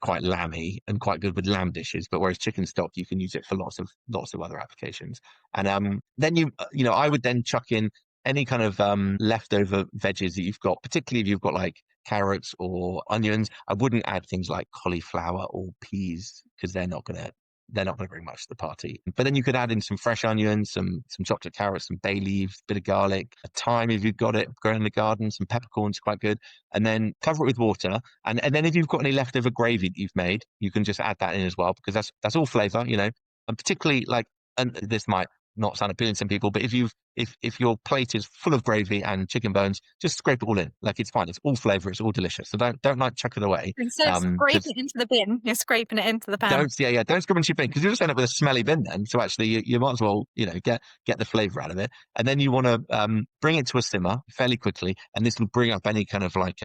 quite lamby and quite good with lamb dishes, but whereas chicken stock, you can use it for lots of other applications. And then I would then chuck in any kind of leftover veggies that you've got, particularly if you've got like carrots or onions. I wouldn't add things like cauliflower or peas because they're not gonna bring much to the party. But then you could add in some fresh onions, some chocolate carrots, some bay leaves, bit of garlic, a thyme if you've got it growing in the garden, some peppercorns, quite good, and then cover it with water. And then if you've got any leftover gravy that you've made, you can just add that in as well because that's all flavor, and particularly like, and this might not sound appealing to some people, but if your plate is full of gravy and chicken bones, just scrape it all in. Like it's fine. It's all flavor. It's all delicious. So don't like chuck it away. Instead of scraping Because it into the bin, you're scraping it into the pan. don't scrape into your bin because you just end up with a smelly bin then. So actually you might as well, get the flavor out of it. And then you want to bring it to a simmer fairly quickly. And this will bring up any kind of like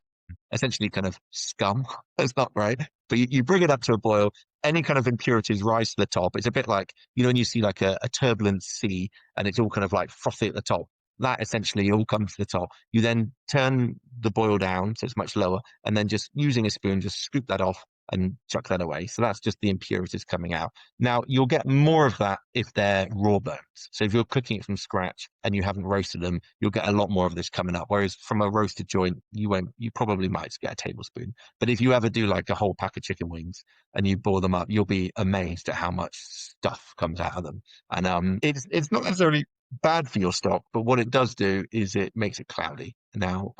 essentially kind of scum. That's not right. But you bring it up to a boil. Any kind of impurities rise to the top. It's a bit like, when you see like a turbulent sea and it's all kind of like frothy at the top. That essentially all comes to the top. You then turn the boil down so it's much lower, and then just using a spoon, just scoop that off and chuck that away. So that's just the impurities coming out. Now you'll get more of that if they're raw bones. So if you're cooking it from scratch and you haven't roasted them, you'll get a lot more of this coming up. Whereas from a roasted joint, you probably might just get a tablespoon. But if you ever do like a whole pack of chicken wings and you boil them up, you'll be amazed at how much stuff comes out of them. And it's not necessarily bad for your stock, but what it does do is it makes it cloudy. Now,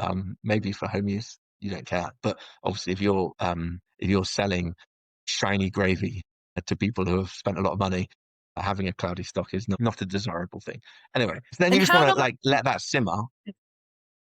maybe for home use, you don't care, but obviously if you're selling shiny gravy to people who have spent a lot of money, having a cloudy stock is not a desirable thing. Anyway, so then you And just how want to long? like let that simmer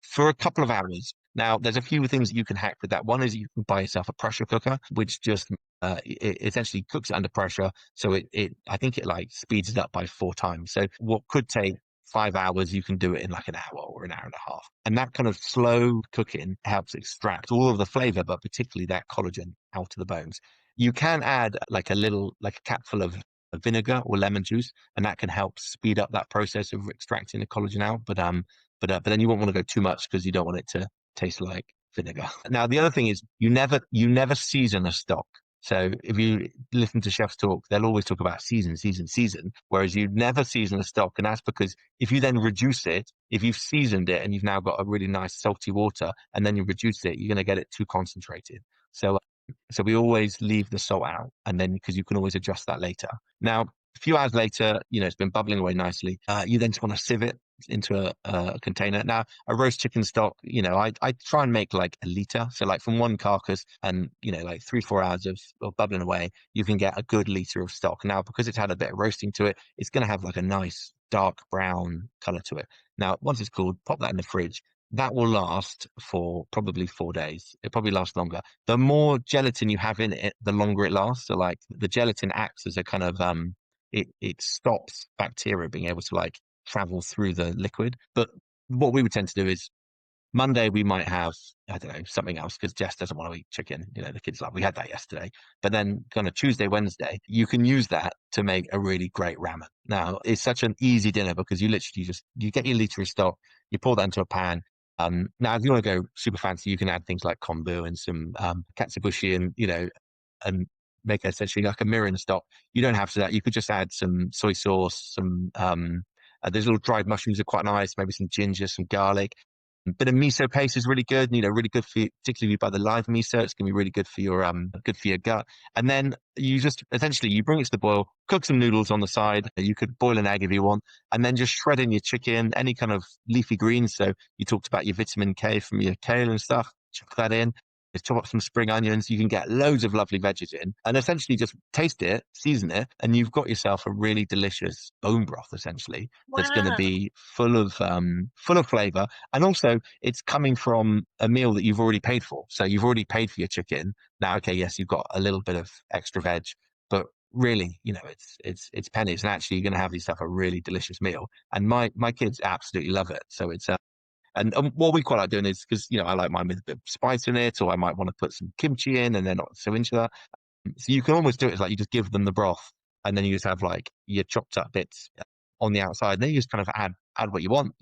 for a couple of hours. Now, there's a few things that you can hack with that. One is you can buy yourself a pressure cooker, which just it essentially cooks it under pressure. So I think it like speeds it up by 4 times. So what could take 5 hours, you can do it in like an hour or an hour and a half. And that kind of slow cooking helps extract all of the flavor, but particularly that collagen out of the bones. You can add like a capful of vinegar or lemon juice, and that can help speed up that process of extracting the collagen out. But then you won't want to go too much because you don't want it to taste like vinegar. Now, the other thing is you never season a stock. So if you listen to chefs talk, they'll always talk about season, season, season, whereas you never season a stock. And that's because if you then reduce it, if you've seasoned it and you've now got a really nice salty water and then you reduce it, you're going to get it too concentrated. So we always leave the salt out, and then because you can always adjust that later. Now, a few hours later, it's been bubbling away nicely. You then just want to sieve it into a container. Now, a roast chicken stock, I try and make like a liter. So like from one carcass and, like 3-4 hours of bubbling away, you can get a good liter of stock. Now, because it's had a bit of roasting to it, it's going to have like a nice dark brown color to it. Now, once it's cooled, pop that in the fridge. that will last for probably 4 days. It probably lasts longer. The more gelatin you have in it, the longer it lasts. So like the gelatin acts as a kind of it stops bacteria being able to like travel through the liquid. But what we would tend to do is Monday we might have, I don't know, something else because Jess doesn't want to eat chicken. You know, the kids like we had that yesterday. But then kind of Tuesday, Wednesday, you can use that to make a really great ramen. Now it's such an easy dinner because you literally just you get your liter of stock, you pour that into a pan. Now if you want to go super fancy, you can add things like kombu and some katsubushi and and make essentially like a mirin stock. You don't have to that. You could just add some soy sauce, some those little dried mushrooms are quite nice, maybe some ginger, some garlic. A bit of miso paste is really good, really good for you, particularly by the live miso. It's gonna be really good for your gut. And then you just essentially you bring it to the boil, cook some noodles on the side. You could boil an egg if you want, and then just shred in your chicken, any kind of leafy greens. So you talked about your vitamin K from your kale and stuff. Chuck that in. Just chop up some spring onions. You can get loads of lovely veggies in, and essentially just taste it, season it, and you've got yourself a really delicious bone broth. Essentially, that's going to Wow. be full of flavor, and also it's coming from a meal that you've already paid for. So you've already paid for your chicken. Now, okay, yes, you've got a little bit of extra veg, but really, it's pennies, and actually, you're going to have yourself a really delicious meal. And my kids absolutely love it. So it's and what we quite like doing is because I like mine with a bit of spice in it, or I might want to put some kimchi in, and they're not so into that. So you can almost do it as like you just give them the broth, and then you just have like your chopped up bits on the outside, and then you just kind of add what you want.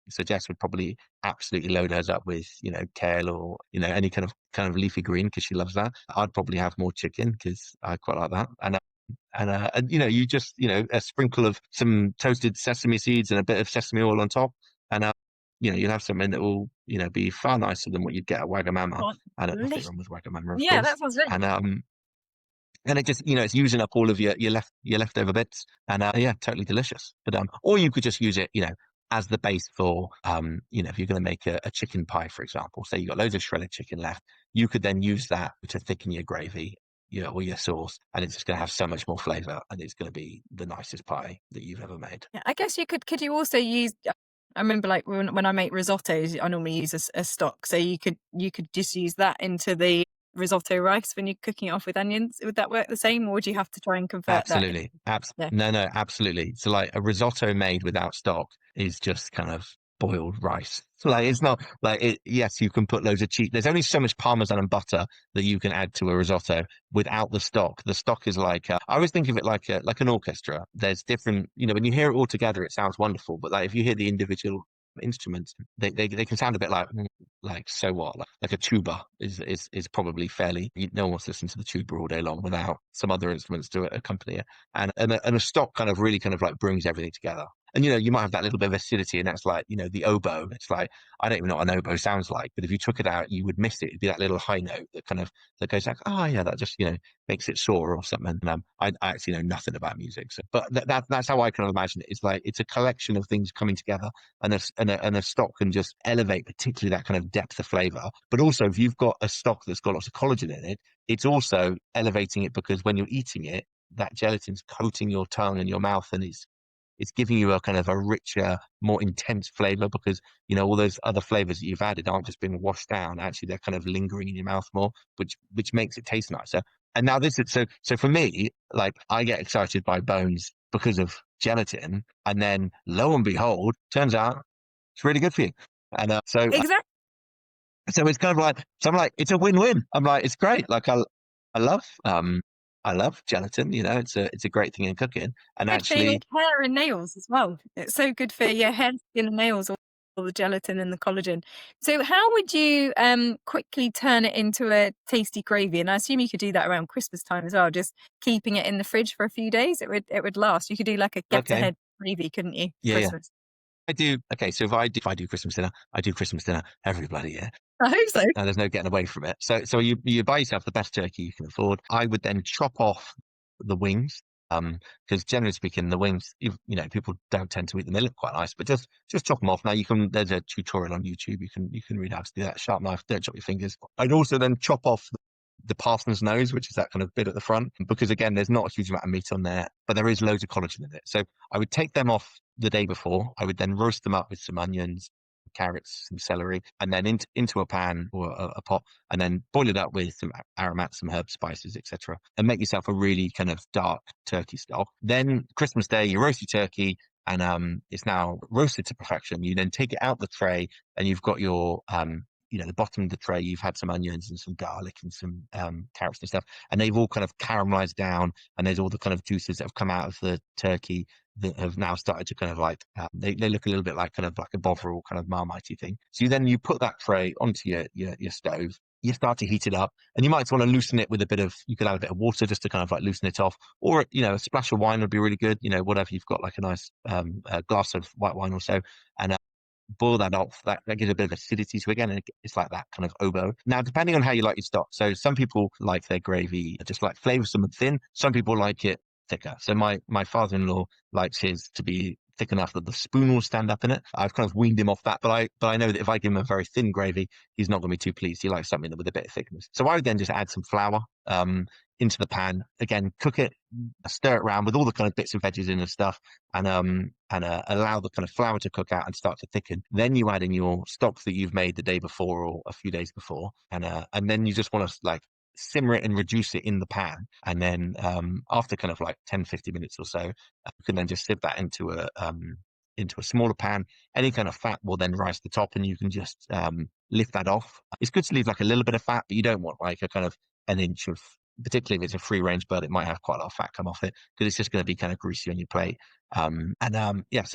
So Jess would probably absolutely load hers up with kale or any kind of leafy green because she loves that. I'd probably have more chicken because I quite like that, and you just a sprinkle of some toasted sesame seeds and a bit of sesame oil on top, and you'll have something that will be far nicer than what you'd get at Wagamama. God, And nothing delicious. wrong with Wagamama, of Yeah, course. that sounds really And it just it's using up all of your leftover bits, and yeah, totally delicious. But or you could just use it as the base for if you're going to make a chicken pie, for example. Say you got loads of shredded chicken left, you could then use that to thicken your gravy, or your sauce, and it's just going to have so much more flavor, and it's going to be the nicest pie that you've ever made. Yeah, I guess could you also use I remember like when I make risottos, I normally use a stock. So you could just use that into the risotto rice when you're cooking it off with onions. Would that work the same, or would you have to try and convert that? Absolutely. Yeah. No, no, absolutely. So like a risotto made without stock is just kind of boiled rice. So like it's not like it, yes, you can put loads of cheese. There's only so much parmesan and butter that you can add to a risotto without the stock. The stock is like I always think of it like an orchestra. There's different, when you hear it all together, it sounds wonderful. But like if you hear the individual instruments, they can sound a bit like so what like a tuba is probably fairly no one wants to listen to the tuba all day long without some other instruments to accompany it, and a stock kind of really kind of like brings everything together. And you might have that little bit of acidity, and that's like the oboe. It's like I don't even know what an oboe sounds like, but if you took it out, you would miss it. It'd be that little high note that goes like, oh yeah, that just makes it soar or something. And I actually know nothing about music, so but that's how I kind of imagine it. It's like it's a collection of things coming together, and a stock can just elevate particularly that kind of depth of flavor. But also, if you've got a stock that's got lots of collagen in it, it's also elevating it because when you're eating it, that gelatin's coating your tongue and your mouth, and it's giving you a kind of a richer, more intense flavor because all those other flavors that you've added aren't just being washed down. Actually, they're kind of lingering in your mouth more, which makes it taste nicer. And now this is so for me, like I get excited by bones because of gelatin, and then lo and behold, turns out it's really good for you. And Exactly. so it's kind of like so I'm like it's a win-win. I'm like it's great. Like I love I love gelatin. It's a great thing in cooking, and Good for your actually hair and nails as well. It's so good for your hair, skin, and nails, all the gelatin and the collagen. So, how would you quickly turn it into a tasty gravy? And I assume you could do that around Christmas time as well. Just keeping it in the fridge for a few days, it would last. You could do like a get okay, ahead gravy, couldn't you? For yeah, yeah. Christmas. I do. Okay, so if I do Christmas dinner, I do Christmas dinner every bloody year. I hope so. And there's no getting away from it. So you buy yourself the best turkey you can afford. I would then chop off the wings. Because generally speaking, the wings, people don't tend to eat them. They look quite nice, but just chop them off. Now there's a tutorial on YouTube. You can read how to do that. Sharp knife, don't chop your fingers. I'd also then chop off the parson's nose, which is that kind of bit at the front, because again, there's not a huge amount of meat on there, but there is loads of collagen in it. So I would take them off the day before. I would then roast them up with some onions, carrots, some celery, and then into a pan or a pot, and then boil it up with some aromats, some herb spices, etc., and make yourself a really kind of dark turkey stock. Then Christmas Day, you roast your turkey, and it's now roasted to perfection. You then take it out the tray, and you've got your the bottom of the tray, you've had some onions and some garlic and some carrots and stuff, and they've all kind of caramelized down, and there's all the kind of juices that have come out of the turkey that have now started to kind of like they look a little bit like kind of like a bovril kind of marmitey thing. So you put that tray onto your stove. You start to heat it up, and you might want to loosen it with a bit of. You could add a bit of water just to kind of like loosen it off, or a splash of wine would be really good. Whatever you've got, like a nice glass of white wine or so, and boil that off. That gives a bit of acidity. So again, it's like that kind of oboe. Now, depending on how you like your stock. So some people like their gravy just like flavoursome and thin. Some people like it thicker. So my father-in-law likes his to be thick enough that the spoon will stand up in it. I've kind of weaned him off that, but I know that if I give him a very thin gravy, he's not going to be too pleased. He likes something with a bit of thickness. So I would then just add some flour into the pan. Again, cook it, stir it around with all the kind of bits of veggies in and stuff, and allow the kind of flour to cook out and start to thicken. Then you add in your stock that you've made the day before or a few days before, and then you just want to like simmer it and reduce it in the pan. And then after kind of like 10-15 minutes or so, you can then just sieve that into a smaller pan. Any kind of fat will then rise to the top, and you can just lift that off. It's good to leave like a little bit of fat, but you don't want like a kind of an inch of, particularly if it's a free range bird, it might have quite a lot of fat come off it because it's just going to be kind of greasy on your plate. So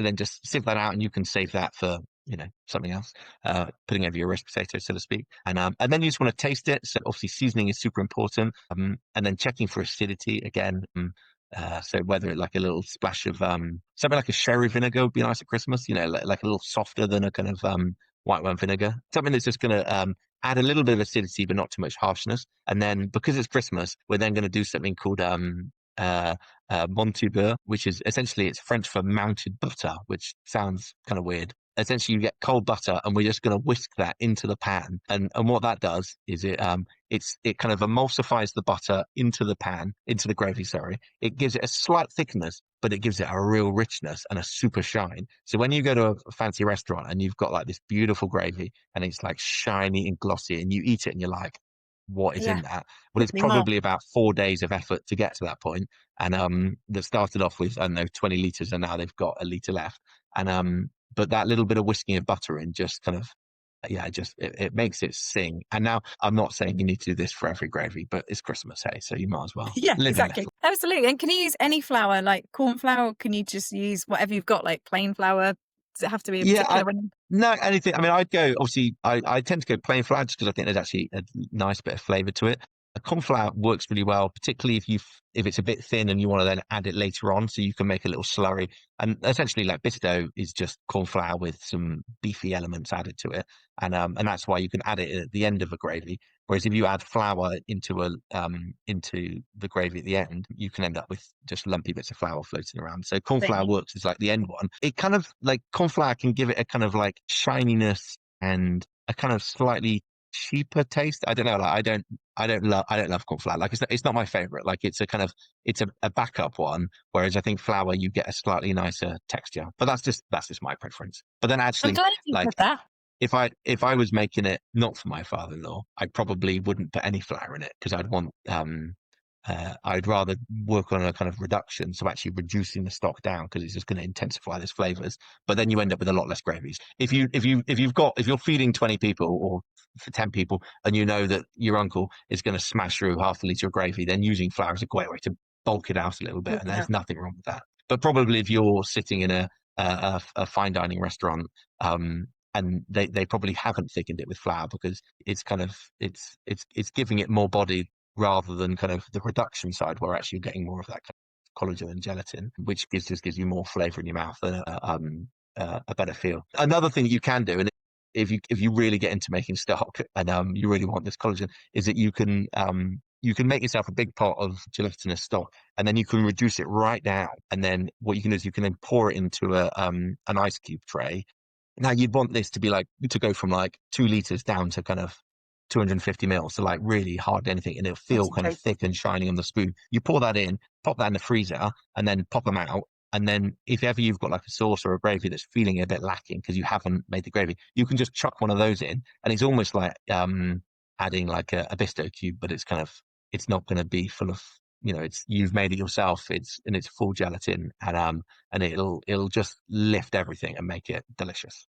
then just sieve that out, and you can save that for something else, putting over your roast potato, so to speak. And then you just want to taste it. So obviously seasoning is super important, and then checking for acidity again. So whether it like a little splash of something like a sherry vinegar would be nice at Christmas, like a little softer than a kind of white wine vinegar, something that's just going to add a little bit of acidity but not too much harshness. And then because it's Christmas, we're then going to do something called Montauban, which is essentially, it's French for mounted butter, which sounds kind of weird. Essentially, you get cold butter, and we're just going to whisk that into the pan. And what that does is it kind of emulsifies the butter into the pan, into the gravy. Sorry, it gives it a slight thickness, but it gives it a real richness and a super shine. So when you go to a fancy restaurant and you've got like this beautiful gravy and it's like shiny and glossy, and you eat it and you're like, what is Yeah, in that? Well, it's give me more. probably about 4 days of effort to get to that point. And that started off with, I don't know, 20 litres, and now they've got a litre left. And but that little bit of whisking of butter in just kind of, it makes it sing. And now I'm not saying you need to do this for every gravy, but it's Christmas, hey, so you might as well Yeah, live and let exactly. live. Absolutely. And can you use any flour, like corn flour, or can you just use whatever you've got, like plain flour? Does it have to be a Yeah, particular brand? no, anything. I mean, I'd go, obviously, I tend to go plain flour just because I think there's actually a nice bit of flavour to it. A corn flour works really well, particularly if it's a bit thin and you want to then add it later on, so you can make a little slurry. And essentially, like bisto is just corn flour with some beefy elements added to it, and that's why you can add it at the end of a gravy. Whereas if you add flour into the gravy at the end, you can end up with just lumpy bits of flour floating around. So corn flour Thing. works as like the end one. It kind of like corn flour can give it a kind of like shininess and a kind of slightly cheaper taste. I don't know. Like I don't love corn flour. Like it's not my favorite. Like it's a backup one. Whereas I think flour, you get a slightly nicer texture. But that's just my preference. But then I'm actually, glad you like said that. if I was making it not for my father-in-law, I probably wouldn't put any flour in it because I'd rather work on a kind of reduction, so actually reducing the stock down because it's just going to intensify those flavors. But then you end up with a lot less gravies. If you're feeding 20 people or for 10 people, and you know that your uncle is going to smash through half a liter of gravy, then using flour is a great way to bulk it out a little bit, Look and it there's up. nothing wrong with that. But probably if you're sitting in a fine dining restaurant, and they probably haven't thickened it with flour because it's kind of it's giving it more body rather than kind of the reduction side where actually you're getting more of that kind of collagen and gelatin, which gives you more flavor in your mouth and a better feel. Another thing you can do, and if you really get into making stock and you really want this collagen, is that you can make yourself a big pot of gelatinous stock, and then you can reduce it right down. And then what you can do is you can then pour it into an ice cube tray. Now you'd want this to be like to go from like 2 liters down to kind of 250 mils, so like really hard anything, and it'll feel kind of Concentrated. thick and shiny on the spoon. You pour that in, pop that in the freezer, and then pop them out. And then if ever you've got like a sauce or a gravy that's feeling a bit lacking because you haven't made the gravy, you can just chuck one of those in, and it's almost like adding like a Bisto cube, but it's not going to be full of, it's, you've made it yourself. It's full gelatin, and it'll just lift everything and make it delicious.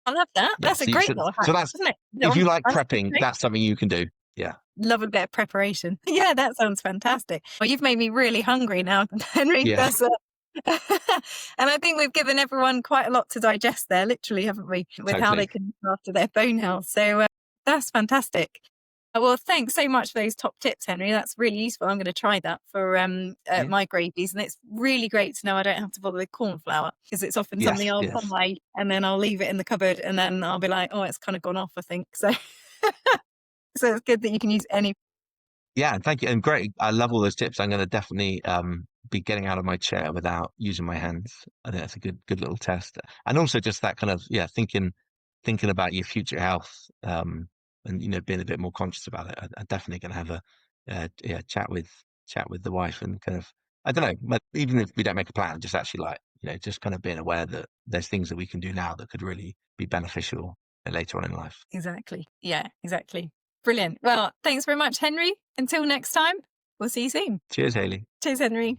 I love that. Yeah. That's a great little So hack, that's, isn't it? if you like I prepping, that's something you can do. Yeah. love a bit of preparation. Yeah, that sounds fantastic. Well, you've made me really hungry now, Henry. Yeah. That's and I think we've given everyone quite a lot to digest there, literally, haven't we, with how they Totally. can look after their bone health. So that's fantastic. Well, thanks so much for those top tips, Henry. That's really useful. I'm going to try that for Yeah. my gravies, and it's really great to know I don't have to bother with corn flour, because it's often something Yes. I'll Yes. buy and then I'll leave it in the cupboard, and then I'll be like, oh, it's kind of gone off, I think. So, so it's good that you can use any. Yeah, and thank you. And great. I love all those tips. I'm going to definitely be getting out of my chair without using my hands. I think that's a good little test. And also just that kind of, yeah, thinking about your future health, and being a bit more conscious about it. I'm definitely going to have a yeah, chat with the wife, and kind of, I don't know, but even if we don't make a plan, just actually like, just kind of being aware that there's things that we can do now that could really be beneficial later on in life. Exactly. Yeah, exactly. Brilliant. Well, thanks very much, Henry. Until next time, we'll see you soon. Cheers, Hayley. Cheers, Henry.